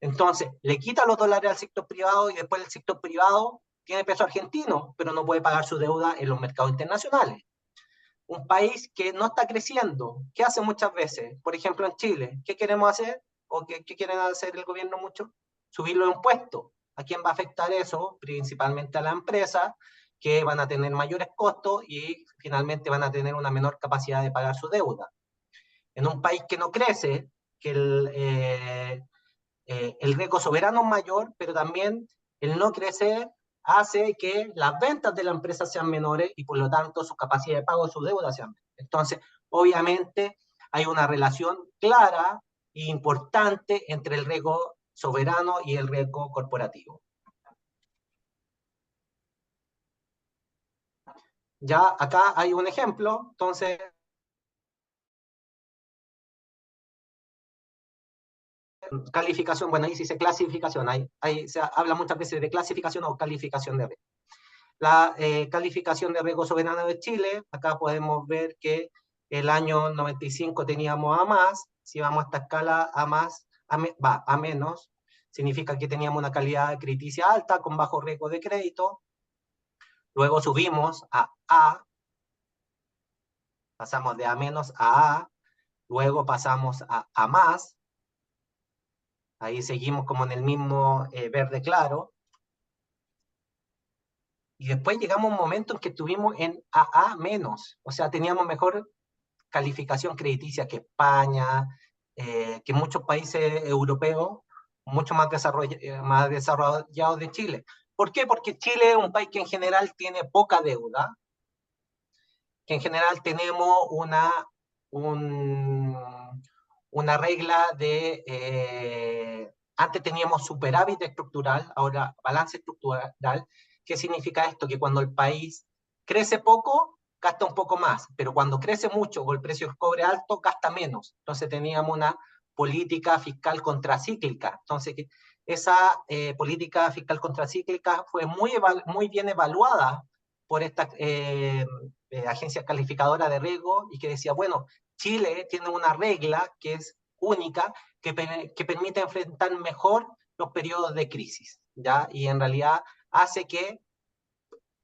Entonces, le quita los dólares al sector privado y después el sector privado tiene peso argentino, pero no puede pagar su deuda en los mercados internacionales. un país que no está creciendo. ¿Qué hace muchas veces? Por ejemplo, en Chile, ¿qué queremos hacer? ¿O qué quieren hacer el gobierno mucho? Subir los impuestos. ¿A quién va a afectar eso? Principalmente a la empresa, que van a tener mayores costos y finalmente van a tener una menor capacidad de pagar su deuda. En un país que no crece, que el riesgo soberano es mayor, pero también el no crecer hace que las ventas de la empresa sean menores y por lo tanto su capacidad de pago de su deuda sean menores. Entonces, obviamente, hay una relación clara e importante entre el riesgo soberano y el riesgo corporativo. Ya acá hay un ejemplo, entonces calificación, bueno, ahí se dice clasificación, ahí se habla muchas veces de clasificación o calificación de riesgo. La calificación de riesgo soberano de Chile, acá podemos ver que el año 95 teníamos a más, si vamos a esta escala a más, a menos, significa que teníamos una calidad crediticia alta con bajo riesgo de crédito, luego subimos a A, pasamos de A menos a A, luego pasamos a más, ahí seguimos como en el mismo verde claro, y después llegamos a un momento en que estuvimos en AA menos, o sea, teníamos mejor calificación crediticia que España, que muchos países europeos, mucho más desarrollados de Chile. ¿Por qué? Porque Chile es un país que en general tiene poca deuda, que en general tenemos un, una regla de, antes teníamos superávit estructural, ahora balance estructural. ¿Qué significa esto? Que cuando el país crece poco, gasta un poco más, pero cuando crece mucho o el precio del cobre alto, gasta menos. Entonces teníamos una política fiscal contracíclica. Entonces, esa política fiscal contracíclica fue muy bien evaluada por esta agencia calificadora de riesgo y que decía, bueno, Chile tiene una regla que es única, que permite enfrentar mejor los periodos de crisis, ¿ya? Y en realidad hace que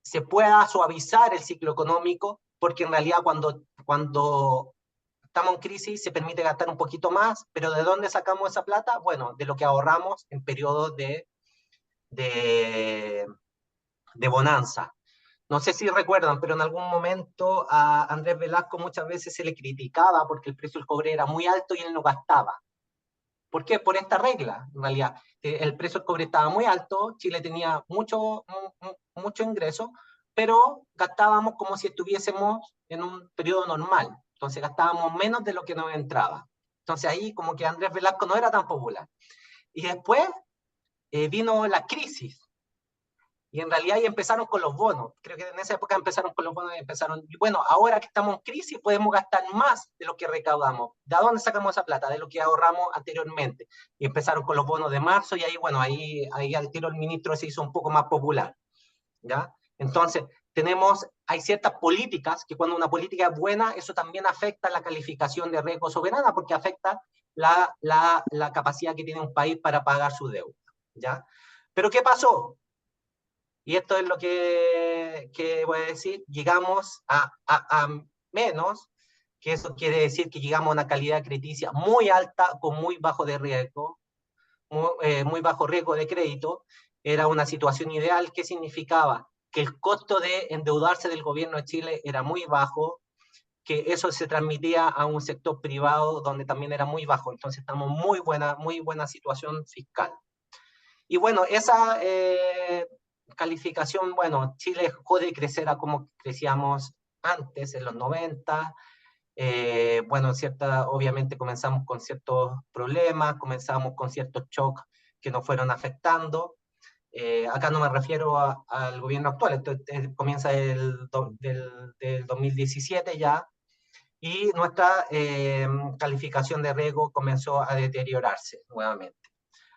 se pueda suavizar el ciclo económico, porque en realidad cuando estamos en crisis se permite gastar un poquito más, pero ¿de dónde sacamos esa plata? Bueno, de lo que ahorramos en periodos de, de bonanza. No sé si recuerdan, pero en algún momento a Andrés Velasco muchas veces se le criticaba porque el precio del cobre era muy alto y él no gastaba. ¿Por qué? Por esta regla, en realidad. El precio del cobre estaba muy alto, Chile tenía mucho ingreso, pero gastábamos como si estuviésemos en un periodo normal. Entonces gastábamos menos de lo que nos entraba. Entonces ahí como que Andrés Velasco no era tan popular. Y después vino la crisis. Y en realidad ya empezaron con los bonos. Creo que en esa época empezaron con los bonos y empezaron. Y bueno, ahora que estamos en crisis podemos gastar más de lo que recaudamos. ¿De dónde sacamos esa plata? De lo que ahorramos anteriormente. Y empezaron con los bonos de marzo y ahí, bueno, ahí al tiro el ministro se hizo un poco más popular. ¿Ya? Entonces, hay ciertas políticas que cuando una política es buena, eso también afecta la calificación de riesgo soberana porque afecta la capacidad que tiene un país para pagar su deuda. ¿Ya? Pero ¿qué pasó? Y esto es lo que voy a decir, llegamos a menos, que eso quiere decir que llegamos a una calidad crediticia muy alta con muy bajo de riesgo, muy bajo riesgo de crédito. Era una situación ideal. ¿Qué significaba? Que el costo de endeudarse del gobierno de Chile era muy bajo, que eso se transmitía a un sector privado donde también era muy bajo. Entonces estamos muy buena situación fiscal. Y bueno, esa calificación, bueno, Chile dejó de crecer a como crecíamos antes, en los 90. Bueno, obviamente comenzamos con ciertos problemas, comenzamos con ciertos shocks que nos fueron afectando. Acá no me refiero al gobierno actual, entonces comienza del 2017 ya, y nuestra calificación de riesgo comenzó a deteriorarse nuevamente.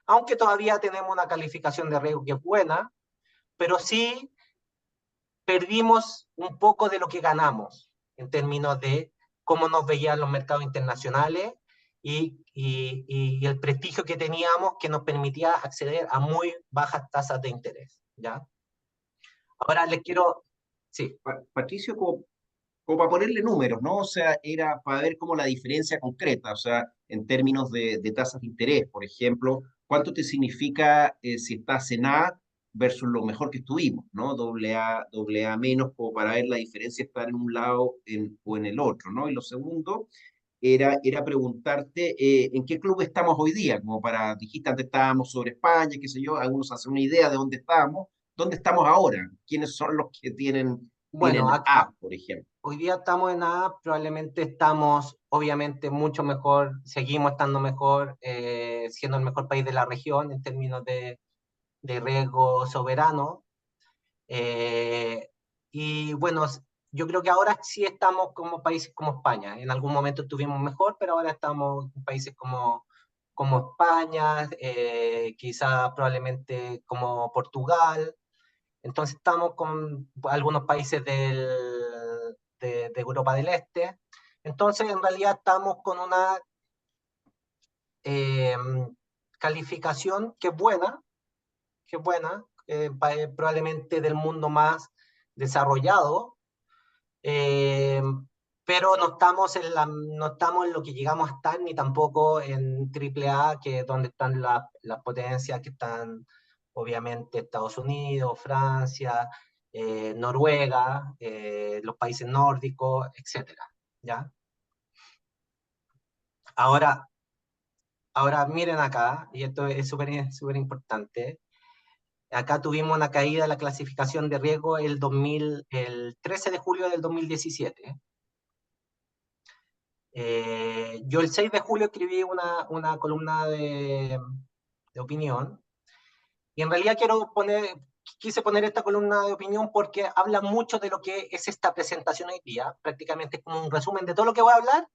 Aunque todavía tenemos una calificación de riesgo que es buena, pero sí perdimos un poco de lo que ganamos en términos de cómo nos veían los mercados internacionales y el prestigio que teníamos que nos permitía acceder a muy bajas tasas de interés, ¿ya? Ahora les quiero... Sí. Patricio, como como para ponerle números, ¿no? O sea, era para ver como la diferencia concreta, o sea, en términos de tasas de interés, por ejemplo, cuánto te significa si estás en A versus lo mejor que estuvimos, ¿no? Doble A menos, como para ver la diferencia estar en un lado o en el otro, ¿no? Y lo segundo era preguntarte en qué club estamos hoy día, como para, dijiste antes estábamos sobre España, qué sé yo, algunos hacen una idea de dónde estamos ahora, quiénes son los que Bueno, tienen A, por ejemplo. hoy día estamos en A, probablemente estamos obviamente mucho mejor, seguimos estando mejor, siendo el mejor país de la región en términos de riesgo soberano. Eh, y bueno, yo creo que ahora sí estamos como países como España. En algún momento estuvimos mejor, pero ahora estamos en países como España, quizá probablemente como Portugal. Entonces estamos con algunos países de Europa del Este. Entonces en realidad estamos con una eh, calificación que es buena, probablemente del mundo más desarrollado, eh, pero no estamos en lo que llegamos a estar, ni tampoco en AAA, que es donde están las potencias que están, obviamente, Estados Unidos, Francia, Noruega, los países nórdicos, etcétera, ¿ya? Ahora, ahora miren acá, y esto es súper importante. Acá tuvimos una caída de la clasificación de riesgo el 13 de julio del 2017. Yo el 6 de julio escribí una columna de opinión y en realidad quise poner esta columna de opinión porque habla mucho de lo que es esta presentación hoy día. Prácticamente es como un resumen de todo lo que voy a hablar.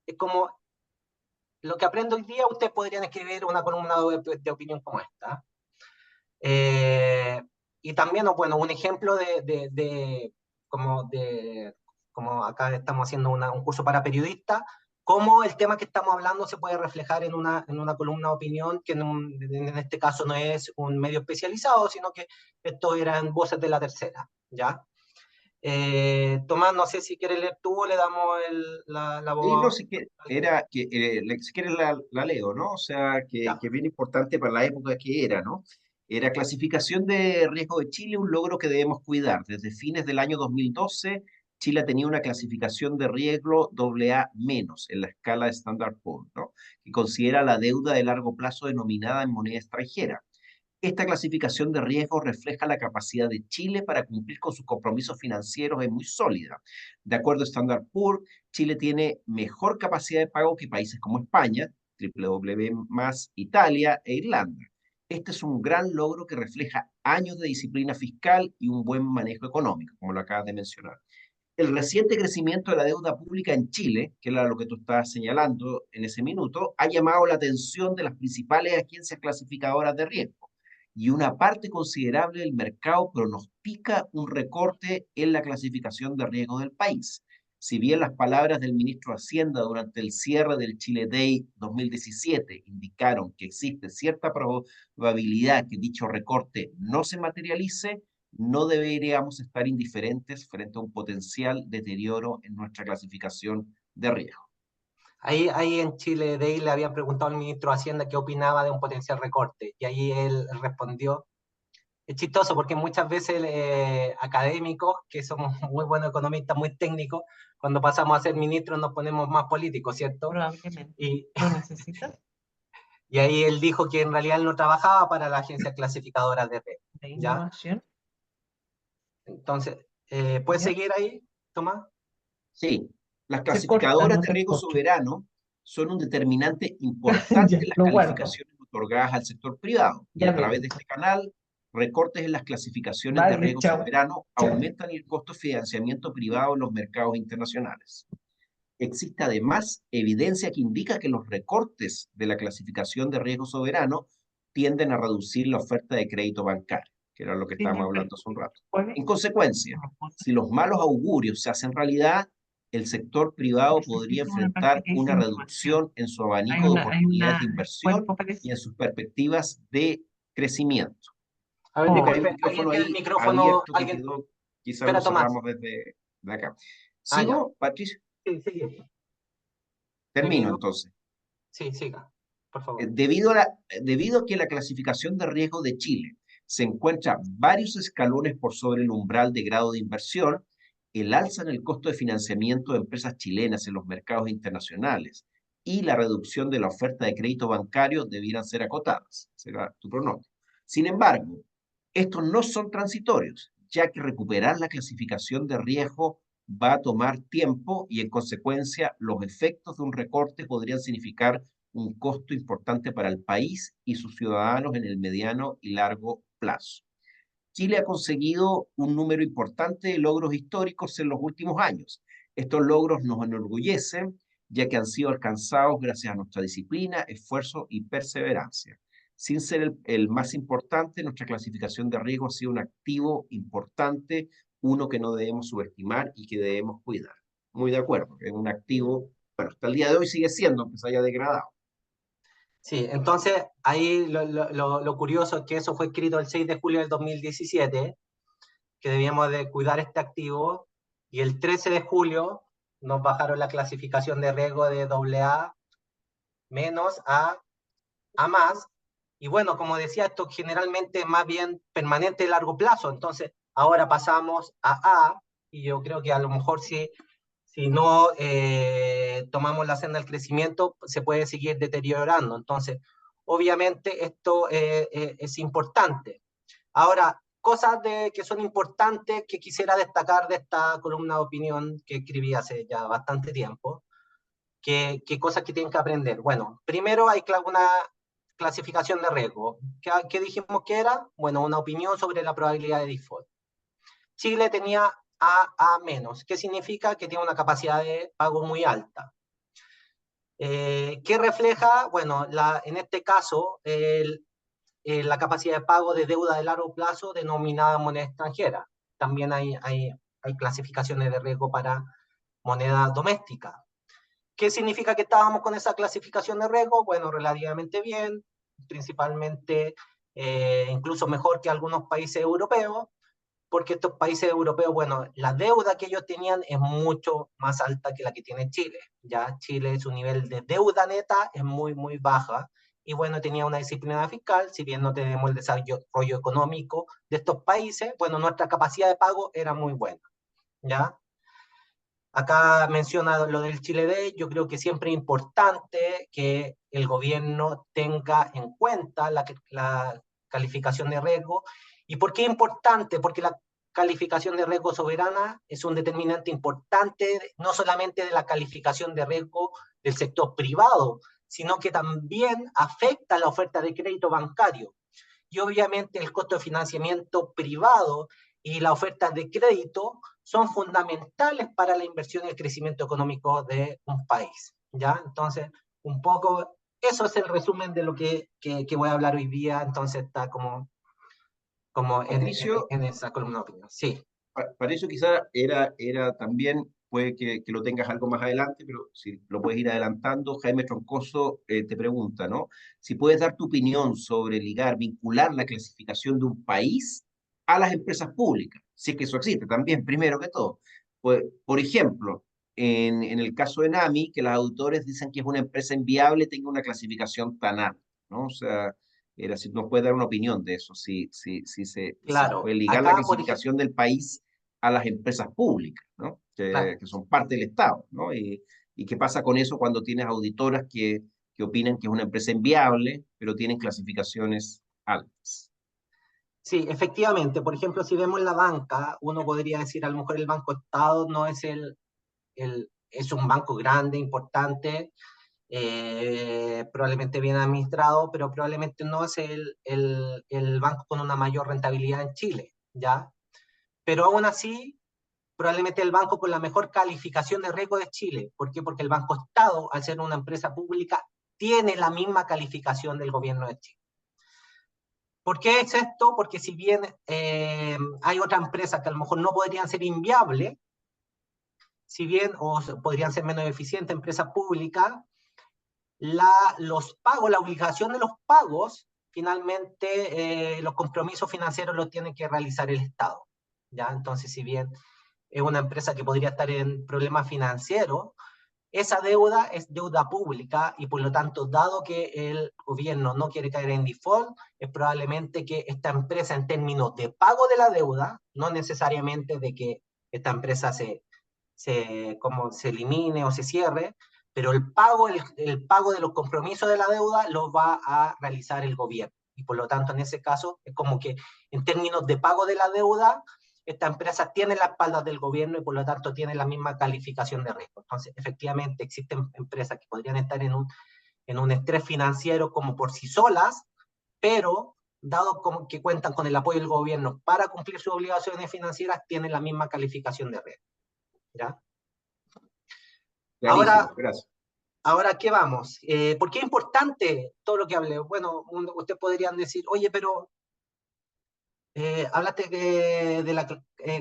Es como lo que aprendo hoy día, ustedes podrían escribir una columna de opinión como esta. Eh, y también, bueno, un ejemplo como acá estamos haciendo un curso para periodistas, cómo el tema que estamos hablando se puede reflejar en una columna de opinión, que en este caso no es un medio especializado, sino que esto eran voces de la tercera, ¿ya? Tomás, no sé si quieres leer tú o le damos la Y no, voz. si que, era que, si quieres la leo, ¿no? O sea, Ya. que es bien importante para la época que era, ¿no? Era clasificación de riesgo de Chile, un logro que debemos cuidar. Desde fines del año 2012, Chile tenía una clasificación de riesgo AA menos en la escala de Standard Poor's, ¿no? Que considera la deuda de largo plazo denominada en moneda extranjera. Esta clasificación de riesgo refleja la capacidad de Chile para cumplir con sus compromisos financieros, es muy sólida. De acuerdo a Standard Poor's, Chile tiene mejor capacidad de pago que países como España, W más Italia e Irlanda. Este es un gran logro que refleja años de disciplina fiscal y un buen manejo económico, como lo acabas de mencionar. El reciente crecimiento de la deuda pública en Chile, que era lo que tú estabas señalando en ese minuto, ha llamado la atención de las principales agencias clasificadoras de riesgo y una parte considerable del mercado pronostica un recorte en la clasificación de riesgo del país. Si bien las palabras del ministro de Hacienda durante el cierre del Chile Day 2017 indicaron que existe cierta probabilidad que dicho recorte no se materialice, no deberíamos estar indiferentes frente a un potencial deterioro en nuestra clasificación de riesgo. Ahí en Chile Day le habían preguntado al ministro de Hacienda qué opinaba de un potencial recorte, y ahí él respondió. Es chistoso porque muchas veces académicos, que somos muy buenos economistas, muy técnicos, cuando pasamos a ser ministros nos ponemos más políticos, ¿cierto? Probablemente. Y, ¿Lo necesitas? y ahí él dijo que en realidad él no trabajaba para la agencia clasificadora de red, De ¿ya? innovación. Entonces, ¿puedes ¿Ya? seguir ahí, Tomás? Sí, las Se corta, clasificadoras no de se riesgo escucha. soberano son un determinante importante Ya, en las lo guardo. calificaciones otorgadas al sector privado y Ya a veo. través de este canal, recortes en las clasificaciones de Vale, riesgo chao. soberano Chao. aumentan el costo de financiamiento privado en los mercados internacionales. Existe además evidencia que indica que los recortes de la clasificación de riesgo soberano tienden a reducir la oferta de crédito bancario, que era lo que estábamos Tiene hablando hace un rato. jueves, En consecuencia, una cosa. si los malos augurios se hacen realidad, el sector privado podría Necesito una parte enfrentar que dice una información. reducción en su Hay abanico de una, hay oportunidades de una inversión cuerpo y en parecido. sus perspectivas de crecimiento. A ver, Dejo ahí el disculpe, alguien micrófono tiene el ahí micrófono, abierto que alguien, quedó, quizás lo espera, Tomás, cerramos desde de acá. Ah, ya. ¿Sigo, Patricio? Sí, sigue. Termino Debido, entonces. sí, siga, por favor. Debido a que la clasificación de riesgo de Chile se encuentra varios escalones por sobre el umbral de grado de inversión, el alza en el costo de financiamiento de empresas chilenas en los mercados internacionales y la reducción de la oferta de crédito bancario debieran ser acotadas. Será tu pronóstico. Sin embargo, estos no son transitorios, ya que recuperar la clasificación de riesgo va a tomar tiempo y en consecuencia los efectos de un recorte podrían significar un costo importante para el país y sus ciudadanos en el mediano y largo plazo. Chile ha conseguido un número importante de logros históricos en los últimos años. Estos logros nos enorgullecen, ya que han sido alcanzados gracias a nuestra disciplina, esfuerzo y perseverancia. Sin ser el más importante, nuestra clasificación de riesgo ha sido un activo importante, uno que no debemos subestimar y que debemos cuidar. Muy de acuerdo, es un activo, bueno, hasta el día de hoy sigue siendo, aunque se haya degradado. Sí, entonces ahí lo curioso es que eso fue escrito el 6 de julio del 2017, que debíamos de cuidar este activo, y el 13 de julio nos bajaron la clasificación de riesgo de AA menos a más, y bueno, como decía, esto generalmente más bien permanente de largo plazo, entonces ahora pasamos a, y yo creo que a lo mejor si no tomamos la senda del crecimiento, se puede seguir deteriorando. Entonces, obviamente esto es importante. Ahora, cosas que son importantes que quisiera destacar de esta columna de opinión que escribí hace ya bastante tiempo, que cosas que tienen que aprender. Bueno, primero hay una clasificación de riesgo. ¿Qué dijimos que era? Bueno, una opinión sobre la probabilidad de default. Chile tenía A menos, que significa que tiene una capacidad de pago muy alta. ¿Qué refleja? Bueno, en este caso, la capacidad de pago de deuda de largo plazo denominada moneda extranjera. También hay clasificaciones de riesgo para moneda doméstica. ¿Qué significa que estábamos con esa clasificación de riesgo? Bueno, relativamente bien, principalmente incluso mejor que algunos países europeos, porque estos países europeos, bueno, la deuda que ellos tenían es mucho más alta que la que tiene Chile. Ya Chile, su nivel de deuda neta es muy, muy baja. Y bueno, tenía una disciplina fiscal, si bien no tenemos el desarrollo económico de estos países, bueno, nuestra capacidad de pago era muy buena. ¿Ya? Acá menciona lo del Chile Day, yo creo que siempre es importante que el gobierno tenga en cuenta la calificación de riesgo. ¿Y por qué es importante? Porque la calificación de riesgo soberana es un determinante importante, no solamente de la calificación de riesgo del sector privado, sino que también afecta la oferta de crédito bancario. Y obviamente el costo de financiamiento privado y la oferta de crédito son fundamentales para la inversión y el crecimiento económico de un país. ¿Ya? Entonces, un poco, eso es el resumen de lo que voy a hablar hoy día, entonces está como Patricio, en esa columna de opinión. Sí, para eso quizá era también, puede que lo tengas algo más adelante, pero si lo puedes ir adelantando, Jaime Troncoso te pregunta, ¿no? Si puedes dar tu opinión sobre vincular la clasificación de un país a las empresas públicas, si es que eso existe también, primero que todo. Pues, por ejemplo, en el caso de NAMI, que los auditores dicen que es una empresa inviable, tenga una clasificación tan alta, ¿no? O sea, era si nos puede dar una opinión de eso, si se puede claro. ligar la Acá, por ejemplo, clasificación del país a las empresas públicas, ¿no? claro. Que son parte del Estado, ¿no? Y qué pasa con eso cuando tienes auditoras que opinan que es una empresa inviable, pero tienen clasificaciones altas. Sí, efectivamente. Por ejemplo, si vemos la banca, uno podría decir, a lo mejor el Banco Estado no es es un banco grande, importante, probablemente bien administrado, pero probablemente no es el banco con una mayor rentabilidad en Chile, ¿ya? Pero aún así, probablemente el banco con la mejor calificación de riesgo de Chile. ¿Por qué? Porque el Banco Estado, al ser una empresa pública, tiene la misma calificación del gobierno de Chile. ¿Por qué es esto? Porque si bien hay otras empresas que a lo mejor no podrían ser inviables, si bien o podrían ser menos eficientes, empresas públicas, los pagos, la obligación de los pagos, finalmente los compromisos financieros los tiene que realizar el Estado. ¿Ya? Entonces, si bien es una empresa que podría estar en problemas financieros, esa deuda es deuda pública y por lo tanto, dado que el gobierno no quiere caer en default, es probablemente que esta empresa en términos de pago de la deuda, no necesariamente de que esta empresa como se elimine o se cierre, pero el pago de los compromisos de la deuda lo va a realizar el gobierno. Y por lo tanto, en ese caso, es como que en términos de pago de la deuda, esta empresa tiene la espalda del gobierno y por lo tanto tiene la misma calificación de riesgo. Entonces, efectivamente, existen empresas que podrían estar en un estrés financiero como por sí solas, pero dado como que cuentan con el apoyo del gobierno para cumplir sus obligaciones financieras, tienen la misma calificación de riesgo. ¿Ya? Ahora, Clarísimo, gracias. ahora, ¿qué vamos? ¿Por qué es importante todo lo que hablé? Bueno, ustedes podrían decir, oye, pero hablaste de la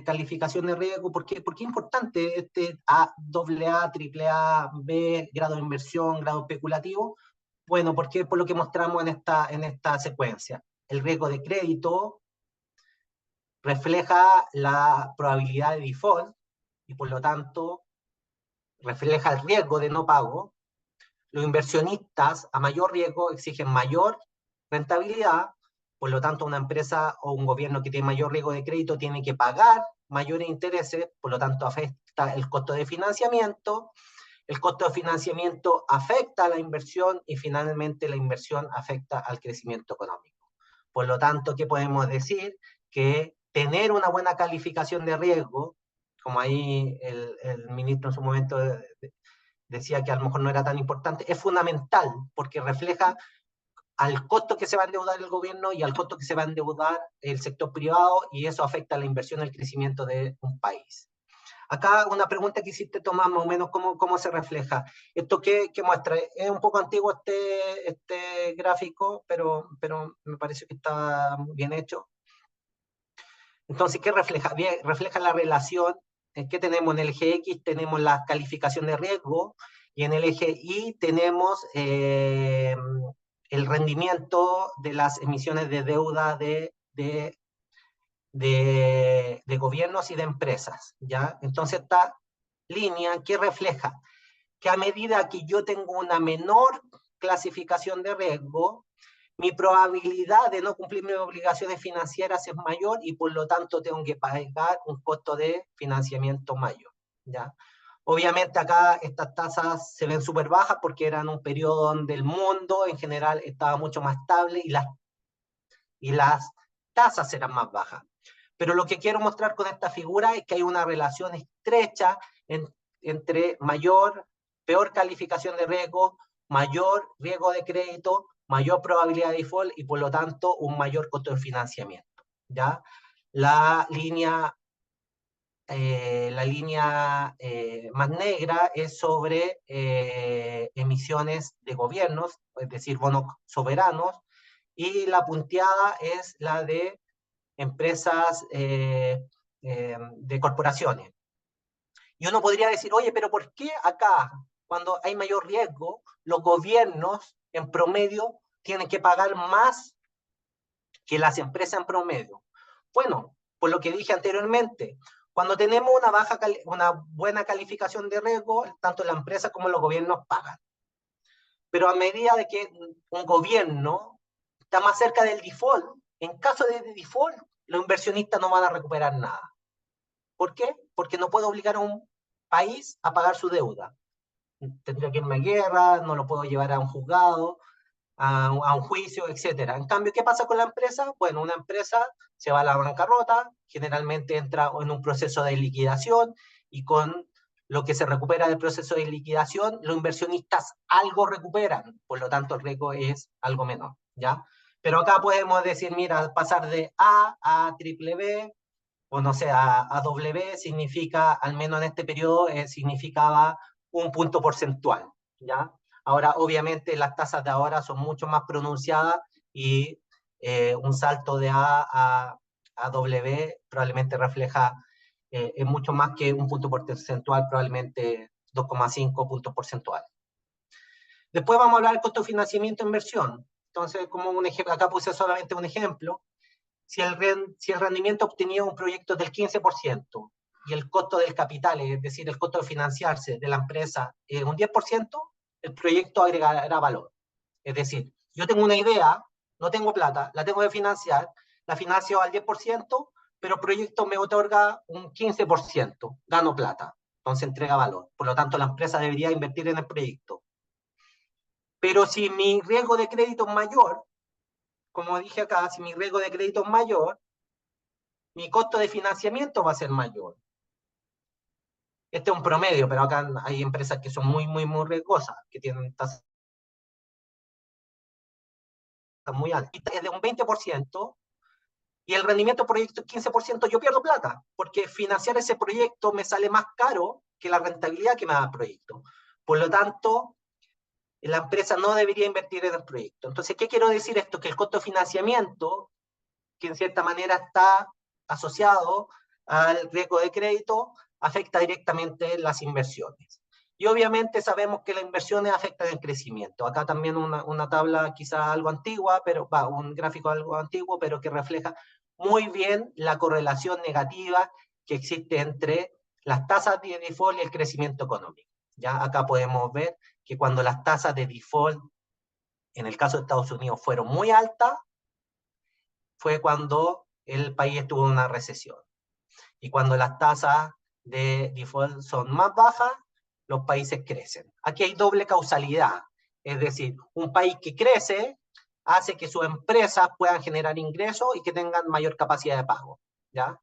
calificación de riesgo, por qué es importante este A, doble A, triple A, B, grado de inversión, grado especulativo? Bueno, porque por lo que mostramos en esta secuencia. El riesgo de crédito refleja la probabilidad de default y por lo tanto refleja el riesgo de no pago. Los inversionistas a mayor riesgo exigen mayor rentabilidad, por lo tanto una empresa o un gobierno que tiene mayor riesgo de crédito tiene que pagar mayores intereses, por lo tanto afecta el costo de financiamiento, el costo de financiamiento afecta a la inversión y finalmente la inversión afecta al crecimiento económico. Por lo tanto, ¿qué podemos decir? Que tener una buena calificación de riesgo, como ahí el ministro en su momento decía que a lo mejor no era tan importante, es fundamental porque refleja al costo que se va a endeudar el gobierno y al costo que se va a endeudar el sector privado y eso afecta a la inversión y el crecimiento de un país. Acá una pregunta que hiciste, Tomás, más o menos, ¿cómo se refleja? ¿Esto qué muestra? Es un poco antiguo este gráfico, pero me parece que está bien hecho. Entonces, ¿qué refleja? Bien, refleja la relación que tenemos en el eje X, tenemos la calificación de riesgo, y en el eje Y tenemos el rendimiento de las emisiones de deuda de gobiernos y de empresas, ¿ya? Entonces, esta línea, ¿qué refleja? Que a medida que yo tengo una menor clasificación de riesgo, mi probabilidad de no cumplir mis obligaciones financieras es mayor y por lo tanto tengo que pagar un costo de financiamiento mayor, ¿ya? Obviamente acá estas tasas se ven súper bajas porque eran un periodo donde el mundo en general estaba mucho más estable y las tasas eran más bajas. Pero lo que quiero mostrar con esta figura es que hay una relación estrecha entre peor calificación de riesgo, mayor riesgo de crédito, mayor probabilidad de default y por lo tanto un mayor costo de financiamiento. ¿Ya? La línea, más negra es sobre emisiones de gobiernos, es decir, bonos soberanos, y la punteada es la de empresas de corporaciones. Y uno podría decir, oye, pero ¿por qué acá, cuando hay mayor riesgo, los gobiernos en promedio tienen que pagar más que las empresas en promedio? Bueno, por lo que dije anteriormente, cuando tenemos una buena calificación de riesgo, tanto la empresa como los gobiernos pagan. Pero a medida de que un gobierno está más cerca del default, en caso de default, los inversionistas no van a recuperar nada. ¿Por qué? Porque no puedo obligar a un país a pagar su deuda. Tendría que irme a guerra, no lo puedo llevar a un juzgado, a un juicio, etcétera. En cambio, ¿qué pasa con la empresa? Bueno, una empresa se va a la bancarrota, generalmente entra en un proceso de liquidación y con lo que se recupera del proceso de liquidación, los inversionistas algo recuperan, por lo tanto el riesgo es algo menor, ¿ya? Pero acá podemos decir, mira, pasar de A triple B, o no sé, a W significa, al menos en este periodo, significaba un punto porcentual, ¿ya? Ahora, obviamente, las tasas de ahora son mucho más pronunciadas y un salto de a W probablemente refleja es mucho más que un punto porcentual, probablemente 2,5 puntos porcentuales. Después vamos a hablar del costo de financiamiento e inversión. Entonces, como un ejemplo, acá puse solamente un ejemplo. Si el rendimiento obtenido en un proyecto es del 15%, y el costo del capital, es decir, el costo de financiarse de la empresa es un 10%, el proyecto agregará valor. Es decir, yo tengo una idea, no tengo plata, la tengo que financiar, la financio al 10%, pero el proyecto me otorga un 15%, gano plata, entonces entrega valor. Por lo tanto, la empresa debería invertir en el proyecto. Pero si mi riesgo de crédito es mayor, como dije acá, si mi riesgo de crédito es mayor, mi costo de financiamiento va a ser mayor. Este es un promedio, pero acá hay empresas que son muy riesgosas, que tienen tasas muy altas. Es de un 20%, y el rendimiento del proyecto es 15%, yo pierdo plata, porque financiar ese proyecto me sale más caro que la rentabilidad que me da el proyecto. Por lo tanto, la empresa no debería invertir en el proyecto. Entonces, ¿qué quiero decir esto? Que el costo de financiamiento, que en cierta manera está asociado al riesgo de crédito, afecta directamente las inversiones. Y obviamente sabemos que las inversiones afectan el crecimiento. Acá también una tabla quizá algo antigua, pero un gráfico algo antiguo, pero que refleja muy bien la correlación negativa que existe entre las tasas de default y el crecimiento económico. Ya acá podemos ver que cuando las tasas de default, en el caso de Estados Unidos, fueron muy altas, fue cuando el país estuvo en una recesión. Y cuando las tasas de default son más bajas, los países crecen. Aquí hay doble causalidad, es decir, un país que crece hace que sus empresas puedan generar ingresos y que tengan mayor capacidad de pago, ¿ya?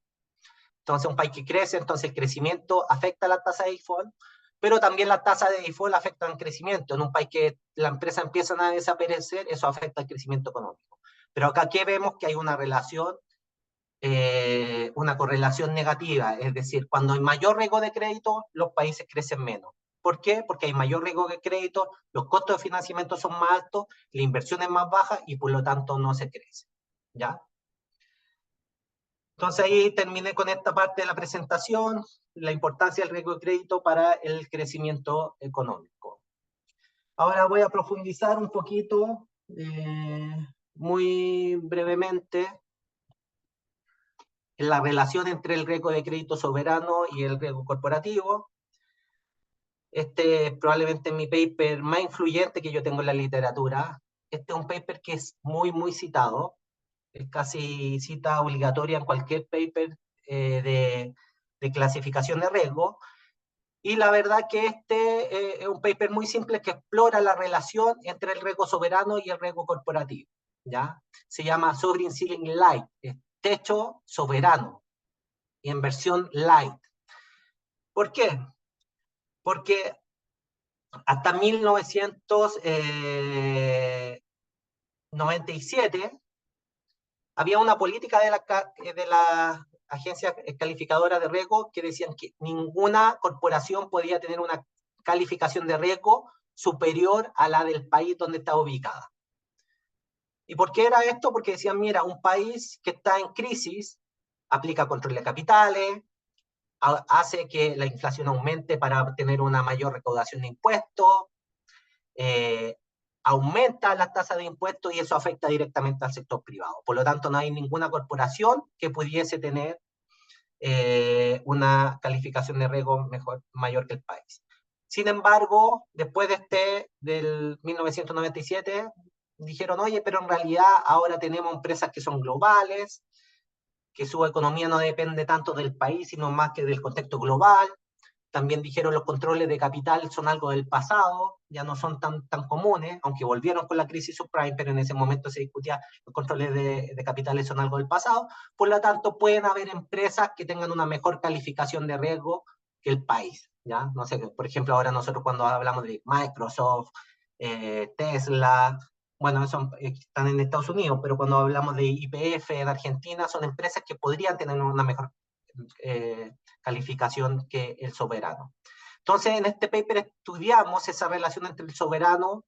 Entonces, un país que crece, entonces el crecimiento afecta la tasa de default, pero también la tasa de default afecta al crecimiento. En un país que la empresa empieza a desaparecer, eso afecta al crecimiento económico. Pero acá aquí vemos que hay una correlación negativa, es decir, cuando hay mayor riesgo de crédito, los países crecen menos. ¿Por qué? Porque hay mayor riesgo de crédito, los costos de financiamiento son más altos, la inversión es más baja y por lo tanto no se crece. ¿Ya? Entonces ahí terminé con esta parte de la presentación, la importancia del riesgo de crédito para el crecimiento económico. Ahora voy a profundizar un poquito, muy brevemente, en la relación entre el riesgo de crédito soberano y el riesgo corporativo. Este es probablemente mi paper más influyente que yo tengo en la literatura. Este es un paper que es muy citado, es casi cita obligatoria en cualquier paper de clasificación de riesgo. Y la verdad que este es un paper muy simple que explora la relación entre el riesgo soberano y el riesgo corporativo. ¿Ya? Se llama Sovereign Ceiling Light, es techo soberano, y en versión light. ¿Por qué? Porque hasta 1997 había una política de la agencia calificadora de riesgo que decían que ninguna corporación podía tener una calificación de riesgo superior a la del país donde estaba ubicada. ¿Y por qué era esto? Porque decían, mira, un país que está en crisis aplica control de capitales, hace que la inflación aumente para tener una mayor recaudación de impuestos, aumenta las tasas de impuestos y eso afecta directamente al sector privado. Por lo tanto, no hay ninguna corporación que pudiese tener una calificación de riesgo mayor que el país. Sin embargo, después del 1997, dijeron, oye, pero en realidad ahora tenemos empresas que son globales, que su economía no depende tanto del país, sino más que del contexto global. También dijeron los controles de capital son algo del pasado, ya no son tan comunes, aunque volvieron con la crisis subprime, pero en ese momento se discutía los controles de capitales son algo del pasado. Por lo tanto, pueden haber empresas que tengan una mejor calificación de riesgo que el país. ¿Ya? No sé, por ejemplo, ahora nosotros cuando hablamos de Microsoft, Tesla, bueno, están en Estados Unidos, pero cuando hablamos de YPF en Argentina, son empresas que podrían tener una mejor calificación que el soberano. Entonces, en este paper estudiamos esa relación entre el soberano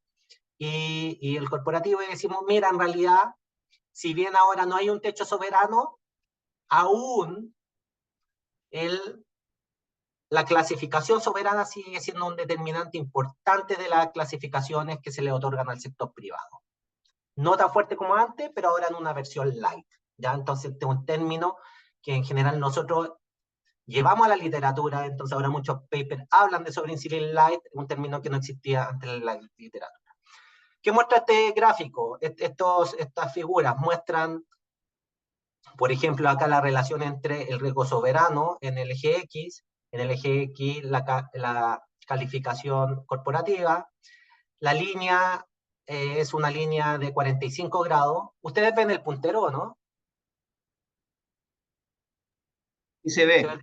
y el corporativo y decimos, mira, en realidad, si bien ahora no hay un techo soberano, aún la clasificación soberana sigue siendo un determinante importante de las clasificaciones que se le otorgan al sector privado. No tan fuerte como antes, pero ahora en una versión light. ¿Ya? Entonces, este es un término que en general nosotros llevamos a la literatura, entonces ahora muchos papers hablan de sovereign civil light, un término que no existía antes de la literatura. ¿Qué muestra este gráfico? Estas figuras muestran, por ejemplo, acá la relación entre el riesgo soberano en el eje X, la calificación corporativa. La línea es una línea de 45 grados. Ustedes ven el puntero, ¿no? Y se ¿Se ve ve,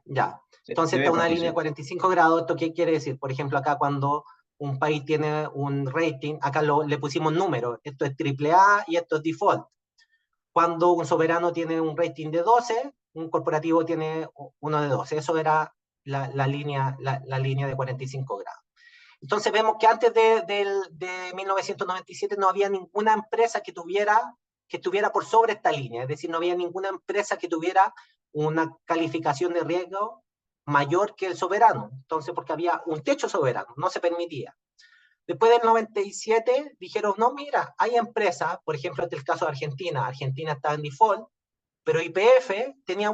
ya. se Entonces, esta ve, es una línea de Patricio. 45 grados. ¿Esto qué quiere decir? Por ejemplo, acá cuando un país tiene un rating, acá le pusimos números. Esto es triple A y esto es default. Cuando un soberano tiene un rating de 12, un corporativo tiene uno de 12. Eso era la línea de 45 grados. Entonces vemos que antes de 1997 no había ninguna empresa que estuviera por sobre esta línea, es decir, no había ninguna empresa que tuviera una calificación de riesgo mayor que el soberano, entonces porque había un techo soberano, no se permitía. Después del 97 dijeron, no, mira, hay empresas, por ejemplo, este es el caso de Argentina, Argentina estaba en default, pero YPF tenía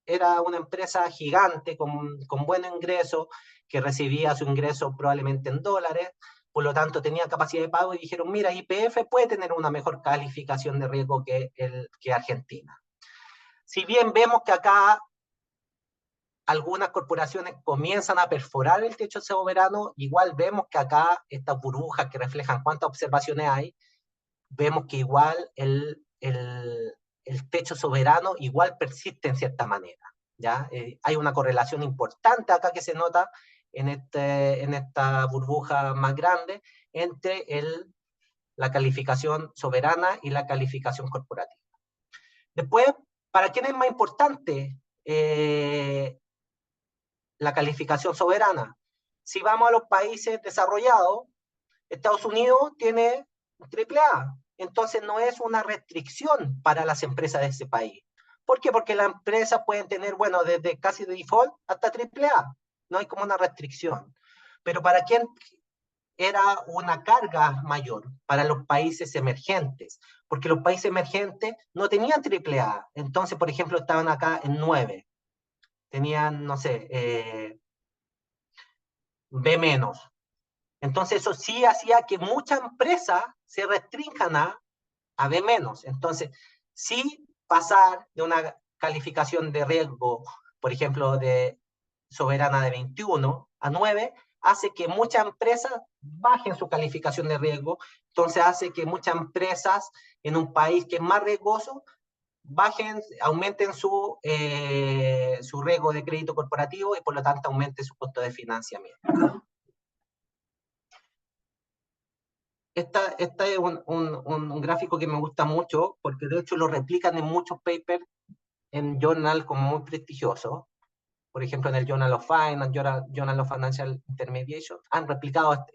era una empresa gigante con buen ingreso, que recibía su ingreso probablemente en dólares, por lo tanto tenía capacidad de pago y dijeron, mira, YPF puede tener una mejor calificación de riesgo que Argentina. Si bien vemos que acá algunas corporaciones comienzan a perforar el techo soberano, igual vemos que acá estas burbujas que reflejan cuántas observaciones hay, vemos que igual el techo soberano igual persiste en cierta manera. ¿Ya? Hay una correlación importante acá que se nota en esta burbuja más grande entre la calificación soberana y la calificación corporativa. Después, ¿para quién es más importante la calificación soberana? Si vamos a los países desarrollados, Estados Unidos tiene triple A, entonces no es una restricción para las empresas de ese país. ¿Por qué? Porque las empresas pueden tener, bueno, desde casi de default hasta triple A, no hay como una restricción. Pero ¿para quién era una carga mayor? Para los países emergentes, porque los países emergentes no tenían triple A, entonces, por ejemplo, estaban acá en 9, tenían, no sé, B menos. Entonces eso sí hacía que muchas empresas se restrinjan a B menos. Entonces, sí pasar de una calificación de riesgo, por ejemplo, de soberana de 21 a 9, hace que muchas empresas bajen su calificación de riesgo, entonces hace que muchas empresas en un país que es más riesgoso aumenten su riesgo de crédito corporativo y por lo tanto aumente su costo de financiamiento. Esta es un gráfico que me gusta mucho, porque de hecho lo replican en muchos papers en journal como muy prestigiosos. Por ejemplo, en el Journal of Finance, Journal of Financial Intermediation, han replicado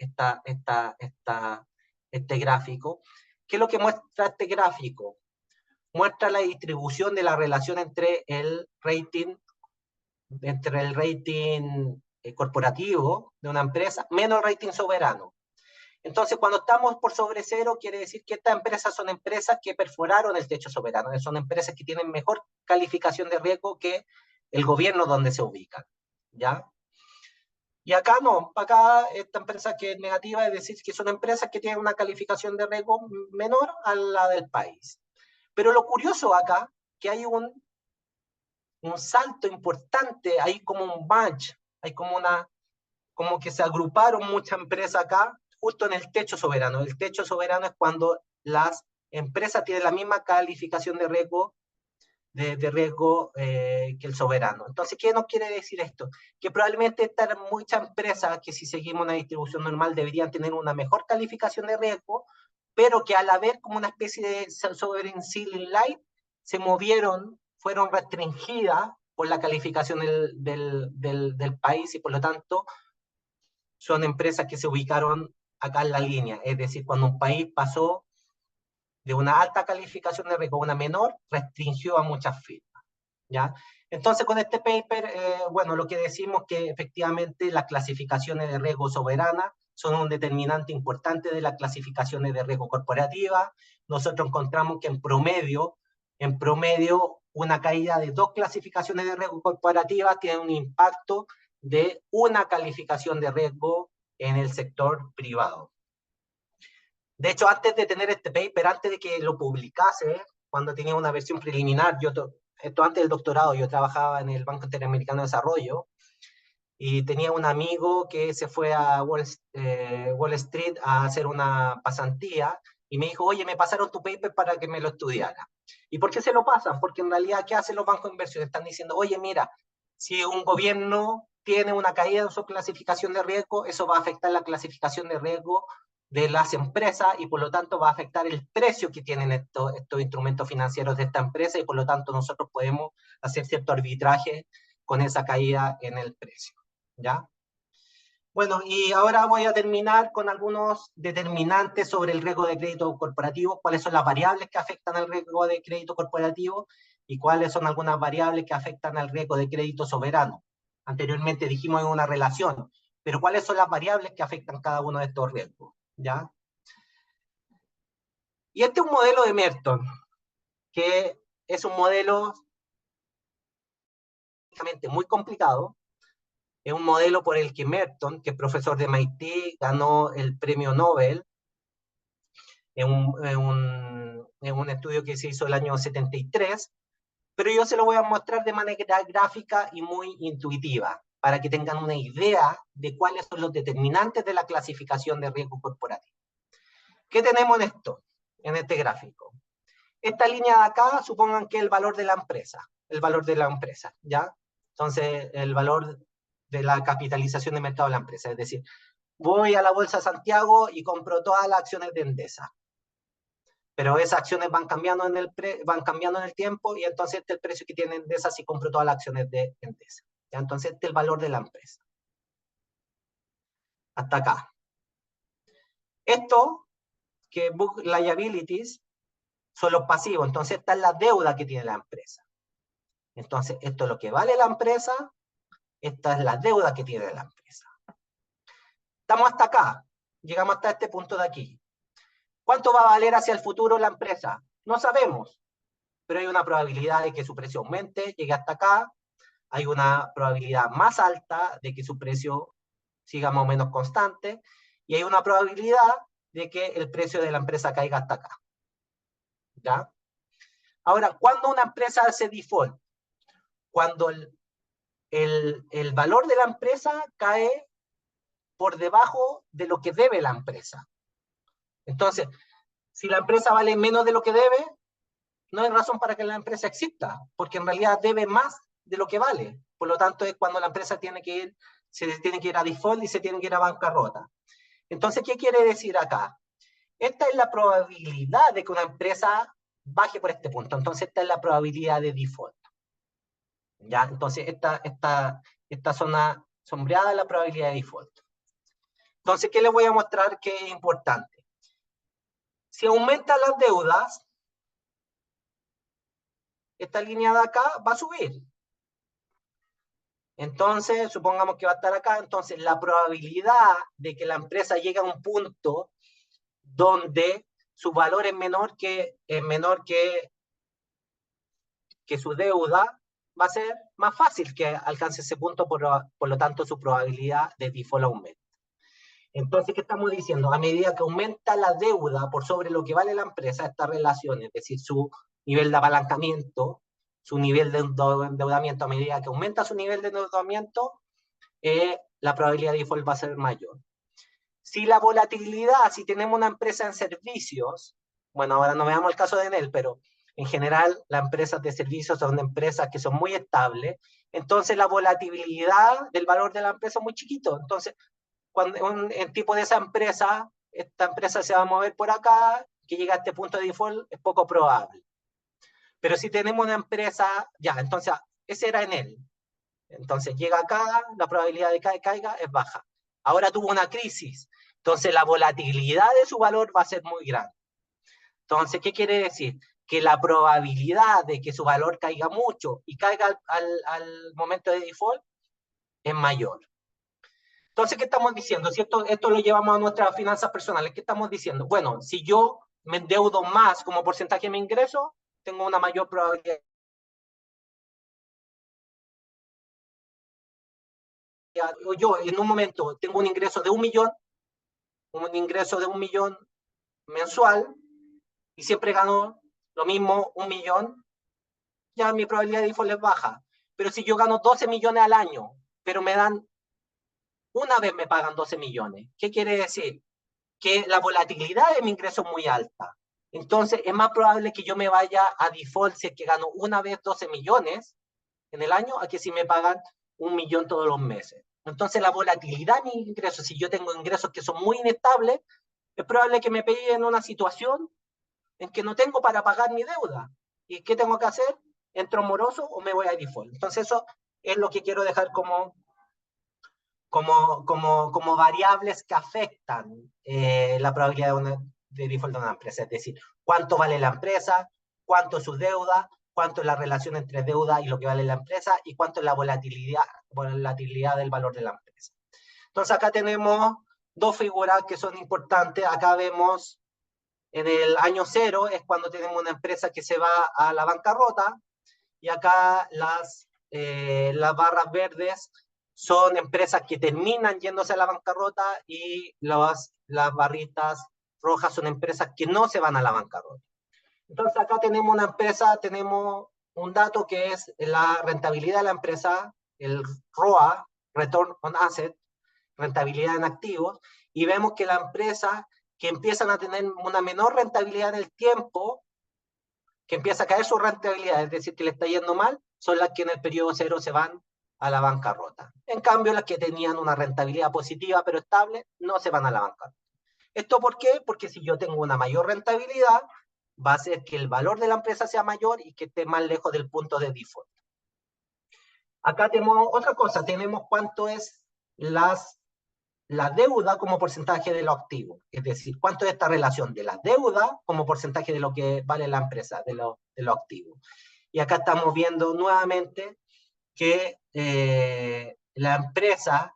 este gráfico. ¿Qué es lo que muestra este gráfico? Muestra la distribución de la relación entre el rating corporativo de una empresa menos el rating soberano. Entonces, cuando estamos por sobre cero, quiere decir que estas empresas son empresas que perforaron el techo soberano, son empresas que tienen mejor calificación de riesgo que el gobierno donde se ubican, ¿ya? Y acá no, acá esta empresa que es negativa, es decir, que son empresas que tienen una calificación de riesgo menor a la del país. Pero lo curioso acá, que hay un salto importante, hay como un bunch, hay como que se agruparon muchas empresas acá, justo en el techo soberano. El techo soberano es cuando las empresas tienen la misma calificación de riesgo, que el soberano. Entonces, ¿qué nos quiere decir esto? Que probablemente estas muchas empresas que si seguimos una distribución normal deberían tener una mejor calificación de riesgo, pero que al haber como una especie de sovereign ceiling light, fueron restringidas por la calificación del país y por lo tanto son empresas que se ubicaron acá en la línea, es decir, cuando un país pasó de una alta calificación de riesgo a una menor, restringió a muchas firmas, ¿ya? Entonces, con este paper, bueno, lo que decimos que efectivamente las clasificaciones de riesgo soberana son un determinante importante de las clasificaciones de riesgo corporativa. Nosotros encontramos que en promedio una caída de 2 clasificaciones de riesgo corporativas tiene un impacto de una calificación de riesgo en el sector privado. De hecho, antes de tener este paper, antes de que lo publicase, cuando tenía una versión preliminar, esto antes del doctorado, yo trabajaba en el Banco Interamericano de Desarrollo, y tenía un amigo que se fue a Wall Street a hacer una pasantía, y me dijo, oye, me pasaron tu paper para que me lo estudiara. ¿Y por qué se lo pasan? Porque en realidad, ¿qué hacen los bancos de inversión? Están diciendo, oye, mira, si un gobierno tiene una caída en su clasificación de riesgo, eso va a afectar la clasificación de riesgo de las empresas y por lo tanto va a afectar el precio que tienen estos instrumentos financieros de esta empresa y por lo tanto nosotros podemos hacer cierto arbitraje con esa caída en el precio. ¿Ya? Bueno, y ahora voy a terminar con algunos determinantes sobre el riesgo de crédito corporativo, cuáles son las variables que afectan al riesgo de crédito corporativo y cuáles son algunas variables que afectan al riesgo de crédito soberano. Anteriormente dijimos en una relación, pero cuáles son las variables que afectan cada uno de estos riesgos, ¿ya? Y este es un modelo de Merton, que es un modelo muy complicado. Es un modelo por el que Merton, que es profesor de MIT, ganó el premio Nobel en un estudio que se hizo el año 73, pero yo se lo voy a mostrar de manera gráfica y muy intuitiva, para que tengan una idea de cuáles son los determinantes de la clasificación de riesgo corporativo. ¿Qué tenemos en este gráfico? Esta línea de acá, supongan que es el valor de la empresa, ¿ya? Entonces, el valor de la capitalización de mercado de la empresa, es decir, voy a la Bolsa de Santiago y compro todas las acciones de Endesa, pero esas acciones van cambiando van cambiando en el tiempo y entonces este es el precio que tiene Endesa si compro todas las acciones de Endesa. ¿Ya? Entonces este es el valor de la empresa. Hasta acá. Esto, que book liabilities, son los pasivos. Entonces esta es la deuda que tiene la empresa. Entonces esto es lo que vale la empresa, esta es la deuda que tiene la empresa. Estamos hasta acá, llegamos hasta este punto de aquí. ¿Cuánto va a valer hacia el futuro la empresa? No sabemos, pero hay una probabilidad de que su precio aumente, llegue hasta acá, hay una probabilidad más alta de que su precio siga más o menos constante, y hay una probabilidad de que el precio de la empresa caiga hasta acá. ¿Ya? Ahora, ¿cuándo una empresa hace default? Cuando el valor de la empresa cae por debajo de lo que debe la empresa. Entonces, si la empresa vale menos de lo que debe, no hay razón para que la empresa exista, porque en realidad debe más de lo que vale. Por lo tanto, es cuando la empresa se tiene que ir a default y se tiene que ir a bancarrota. Entonces, ¿qué quiere decir acá? Esta es la probabilidad de que una empresa baje por este punto. Entonces, esta es la probabilidad de default. ¿Ya? Entonces, esta zona sombreada es la probabilidad de default. Entonces, ¿qué les voy a mostrar que es importante? Si aumentan las deudas, esta línea de acá va a subir. Entonces, supongamos que va a estar acá, entonces la probabilidad de que la empresa llegue a un punto donde su valor es menor que su deuda, va a ser más fácil que alcance ese punto, por lo tanto su probabilidad de default aumenta. Entonces, ¿qué estamos diciendo? A medida que aumenta la deuda por sobre lo que vale la empresa, esta relación, es decir, su nivel de apalancamiento, su nivel de endeudamiento, a medida que aumenta su nivel de endeudamiento, la probabilidad de default va a ser mayor. Si la volatilidad, si tenemos una empresa en servicios, bueno, ahora no veamos el caso de Enel, pero en general las empresas de servicios son empresas que son muy estables, entonces la volatilidad del valor de la empresa es muy chiquito. Entonces, cuando el tipo de esa empresa, esta empresa se va a mover por acá, que llegue a este punto de default, es poco probable. Pero si tenemos una empresa, ya, entonces, ese era Enel. Entonces llega acá, la probabilidad de que caiga es baja. Ahora tuvo una crisis, entonces la volatilidad de su valor va a ser muy grande. Entonces, ¿qué quiere decir? Que la probabilidad de que su valor caiga mucho y caiga al momento de default es mayor. Entonces, ¿qué estamos diciendo? Si esto lo llevamos a nuestras finanzas personales, ¿qué estamos diciendo? Bueno, si yo me endeudo más como porcentaje de mi ingreso, tengo una mayor probabilidad yo en un momento tengo un ingreso de 1 millón, mensual, y siempre gano lo mismo, 1 millón, ya mi probabilidad de default es baja. Pero si yo gano 12 millones al año, pero una vez me pagan 12 millones, ¿qué quiere decir? Que la volatilidad de mi ingreso es muy alta. Entonces, es más probable que yo me vaya a default si es que gano una vez 12 millones en el año, a que si me pagan 1 millón todos los meses. Entonces, la volatilidad de mis ingresos, si yo tengo ingresos que son muy inestables, es probable que me pegue en una situación en que no tengo para pagar mi deuda. ¿Y qué tengo que hacer? ¿Entro moroso o me voy a default? Entonces, eso es lo que quiero dejar como variables que afectan la probabilidad de default de una empresa. Es decir, cuánto vale la empresa, cuánto es su deuda, cuánto es la relación entre deuda y lo que vale la empresa, y cuánto es la volatilidad del valor de la empresa. Entonces acá tenemos dos figuras que son importantes. Acá vemos en el año cero, es cuando tenemos una empresa que se va a la bancarrota, y acá las barras verdes son empresas que terminan yéndose a la bancarrota, y las barritas rojas son empresas que no se van a la bancarrota. Entonces acá tenemos una empresa, tenemos un dato que es la rentabilidad de la empresa, el ROA, Return on Asset, rentabilidad en activos, y vemos que la empresa que empiezan a tener una menor rentabilidad en el tiempo, que empieza a caer su rentabilidad, es decir, que le está yendo mal, son las que en el periodo cero se van a la bancarrota. En cambio, las que tenían una rentabilidad positiva pero estable, no se van a la bancarrota. ¿Esto por qué? Porque si yo tengo una mayor rentabilidad, va a hacer que el valor de la empresa sea mayor y que esté más lejos del punto de default. Acá tenemos otra cosa, tenemos cuánto es la deuda como porcentaje de los activos. Es decir, cuánto es esta relación de la deuda como porcentaje de lo que vale la empresa, de los activos. Y acá estamos viendo nuevamente que la empresa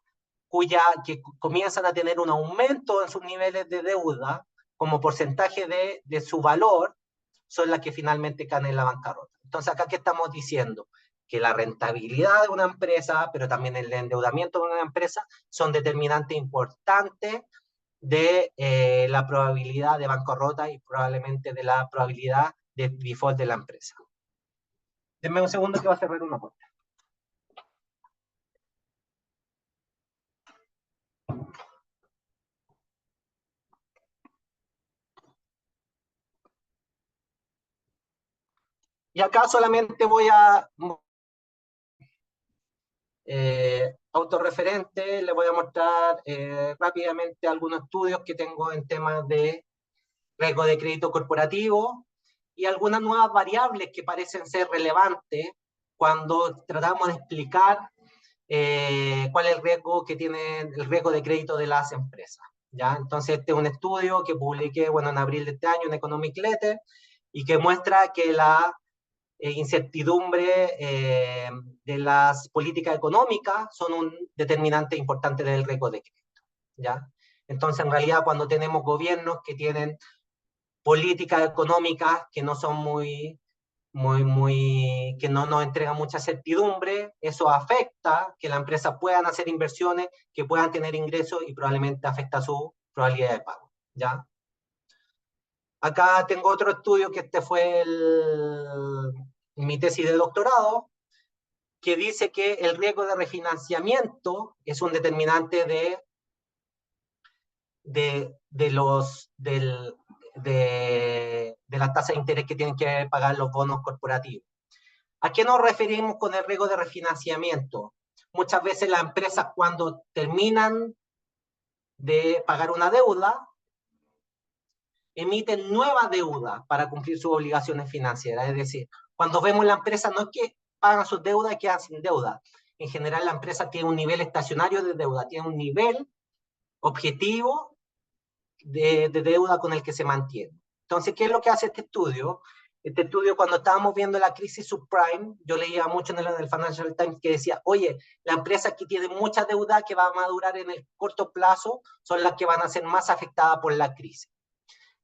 que comienzan a tener un aumento en sus niveles de deuda como porcentaje de su valor, son las que finalmente caen en la bancarrota. Entonces acá, ¿qué estamos diciendo? Que la rentabilidad de una empresa, pero también el endeudamiento de una empresa, son determinantes importantes de la probabilidad de bancarrota y probablemente de la probabilidad de default de la empresa. Denme un segundo que va a cerrar una puerta. Y acá solamente voy a autorreferente, le voy a mostrar rápidamente algunos estudios que tengo en temas de riesgo de crédito corporativo y algunas nuevas variables que parecen ser relevantes cuando tratamos de explicar cuál es el riesgo que tiene el riesgo de crédito de las empresas. ¿Ya? Entonces, este es un estudio que publiqué en abril de este año en Economic Letter, y que muestra que la incertidumbre de las políticas económicas son un determinante importante del riesgo de crédito. ¿Ya? Entonces, en realidad, cuando tenemos gobiernos que tienen políticas económicas que no son que no nos entregan mucha certidumbre, eso afecta que las empresas puedan hacer inversiones, que puedan tener ingresos, y probablemente afecta su probabilidad de pago. ¿Ya? Acá tengo otro estudio que este fue mi tesis de doctorado, que dice que el riesgo de refinanciamiento es un determinante de la tasa de interés que tienen que pagar los bonos corporativos. ¿A qué nos referimos con el riesgo de refinanciamiento? Muchas veces las empresas, cuando terminan de pagar una deuda, emiten nueva deuda para cumplir sus obligaciones financieras. Es decir, cuando vemos la empresa, no es que pagan sus deudas y quedan sin deuda. En general, la empresa tiene un nivel estacionario de deuda, tiene un nivel objetivo de deuda con el que se mantiene. Entonces, ¿qué es lo que hace este estudio? Este estudio, cuando estábamos viendo la crisis subprime, yo leía mucho en el Financial Times que decía, oye, las empresas que tienen mucha deuda que va a madurar en el corto plazo son las que van a ser más afectadas por la crisis.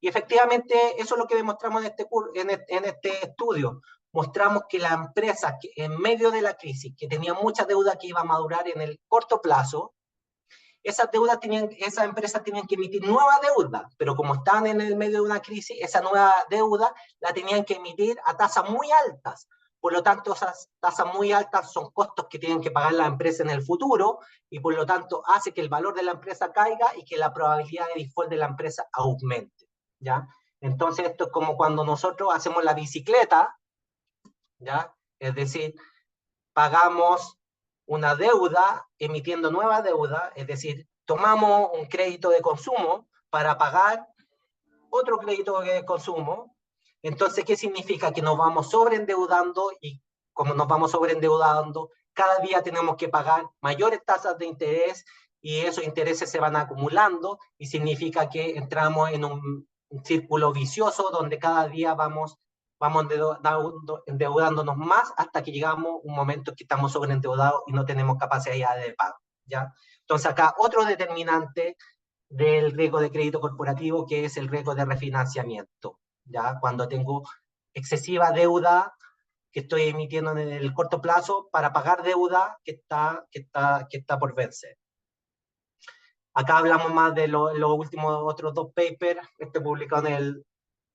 Y efectivamente eso es lo que demostramos en este estudio. mostramos que la empresa, que en medio de la crisis, que tenía mucha deuda que iba a madurar en el corto plazo, esas empresas tenían que emitir nueva deuda, pero como estaban en el medio de una crisis, esa nueva deuda la tenían que emitir a tasas muy altas. Por lo tanto, esas tasas muy altas son costos que tienen que pagar la empresa en el futuro y por lo tanto hace que el valor de la empresa caiga y que la probabilidad de default de la empresa aumente. ¿Ya? Entonces, esto es como cuando nosotros hacemos la bicicleta, ¿ya? Es decir, pagamos una deuda emitiendo nueva deuda, es decir, tomamos un crédito de consumo para pagar otro crédito de consumo. Entonces, ¿qué significa? Que nos vamos sobreendeudando y como nos vamos sobreendeudando, cada día tenemos que pagar mayores tasas de interés y esos intereses se van acumulando y significa que entramos en un círculo vicioso donde cada día vamos endeudándonos más hasta que llegamos a un momento que estamos sobreendeudados y no tenemos capacidad de pago, ¿ya? Entonces acá otro determinante del riesgo de crédito corporativo, que es el riesgo de refinanciamiento, ¿ya? Cuando tengo excesiva deuda que estoy emitiendo en el corto plazo para pagar deuda que está por vencer. Acá hablamos más de los últimos otros dos papers, publicado en el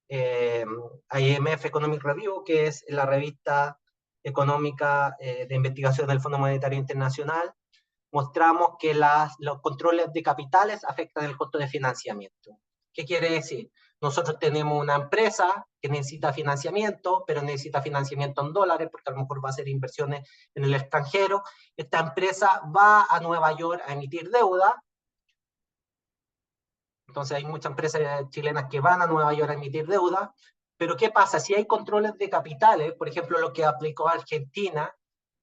IMF Economic Review, que es la revista económica de investigación del Fondo Monetario Internacional. Mostramos que los controles de capitales afectan el costo de financiamiento. ¿Qué quiere decir? Nosotros tenemos una empresa que necesita financiamiento, pero necesita financiamiento en dólares, porque a lo mejor va a hacer inversiones en el extranjero. Esta empresa va a Nueva York a emitir deuda. Entonces hay muchas empresas chilenas que van a Nueva York a emitir deuda. Pero ¿qué pasa? Si hay controles de capitales, por ejemplo, lo que aplicó Argentina,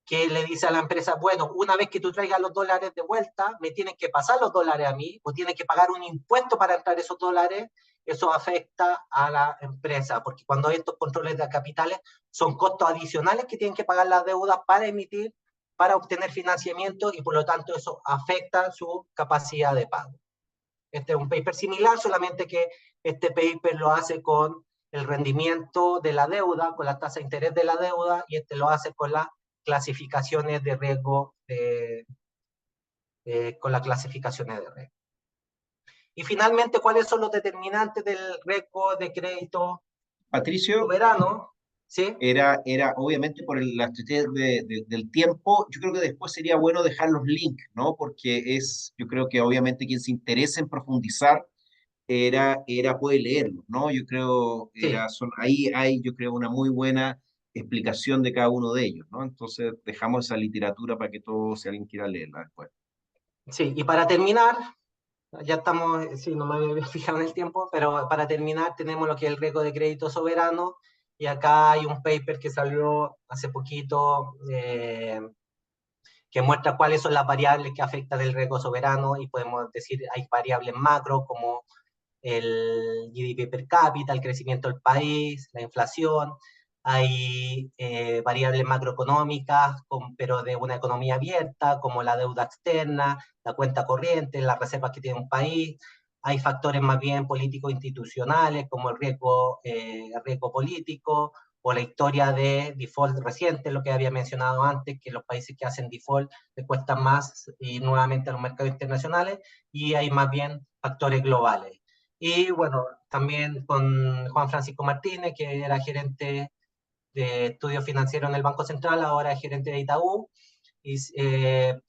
que le dice a la empresa, bueno, una vez que tú traigas los dólares de vuelta, me tienes que pasar los dólares a mí, o tienes que pagar un impuesto para entrar esos dólares, eso afecta a la empresa, porque cuando hay estos controles de capitales, son costos adicionales que tienen que pagar las deudas para emitir, para obtener financiamiento, y por lo tanto eso afecta su capacidad de pago. Este es un paper similar, solamente que este paper lo hace con el rendimiento de la deuda, con la tasa de interés de la deuda, y este lo hace con las clasificaciones de riesgo, con las clasificaciones de riesgo. Y finalmente, ¿cuáles son los determinantes del riesgo de crédito Patricio, soberano? ¿Sí? era obviamente por la estrategia del tiempo. Yo creo que después sería bueno dejar los links, ¿no? Porque yo creo que obviamente quien se interese en profundizar puede leerlos, ¿no? Yo creo, Sí. ahí hay, yo creo, una muy buena explicación de cada uno de ellos, ¿no? Entonces dejamos esa literatura para que todos, si alguien quiera leerla después. Sí, y para terminar, ya estamos, sí, no me había fijado en el tiempo, pero para terminar tenemos lo que es el riesgo de crédito soberano, y acá hay un paper que salió hace poquito que muestra cuáles son las variables que afectan el riesgo soberano, y podemos decir, hay variables macro como el GDP per cápita, el crecimiento del país, la inflación, hay variables macroeconómicas, pero de una economía abierta, como la deuda externa, la cuenta corriente, las reservas que tiene un país, hay factores más bien político-institucionales, como el riesgo político, o la historia de default reciente, lo que había mencionado antes, que los países que hacen default les cuestan más y nuevamente a los mercados internacionales, y hay más bien factores globales. Y bueno, también con Juan Francisco Martínez, que era gerente de estudios financieros en el Banco Central, ahora es gerente de Itaú. Y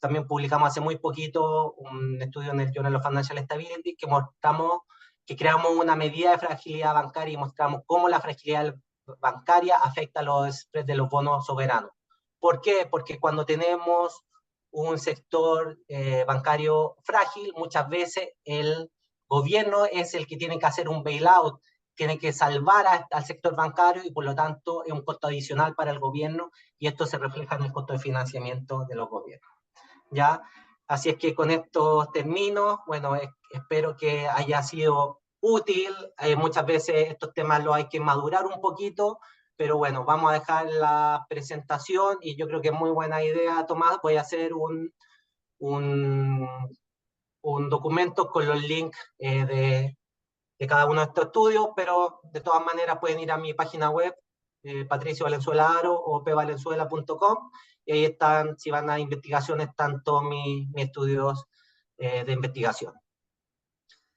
también publicamos hace muy poquito un estudio en el Journal of Financial Stability que creamos una medida de fragilidad bancaria y mostramos cómo la fragilidad bancaria afecta a los spreads de los bonos soberanos. ¿Por qué? Porque cuando tenemos un sector bancario frágil, muchas veces el gobierno es el que tiene que hacer un bailout, tiene que salvar al sector bancario, y por lo tanto es un costo adicional para el gobierno, y esto se refleja en el costo de financiamiento de los gobiernos. ¿Ya? Así es que con esto termino. Bueno, espero que haya sido útil. Muchas veces estos temas los hay que madurar un poquito, pero bueno, vamos a dejar la presentación y yo creo que es muy buena idea, Tomás. Voy a hacer un, un documento con los links de cada uno de estos estudios, pero de todas maneras pueden ir a mi página web Patricio Valenzuela Aro o pvalenzuela.com, y ahí están, si van a investigaciones, están todos mis estudios de investigación.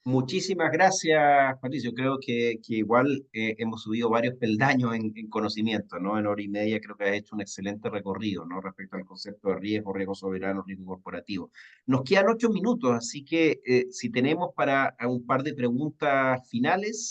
Muchísimas gracias, Patricio. Creo que igual hemos subido varios peldaños en conocimiento, ¿no? En hora y media creo que has hecho un excelente recorrido, ¿no? Respecto al concepto de riesgo, riesgo soberano, riesgo corporativo. Nos quedan 8 minutos, así que si tenemos para un par de preguntas finales.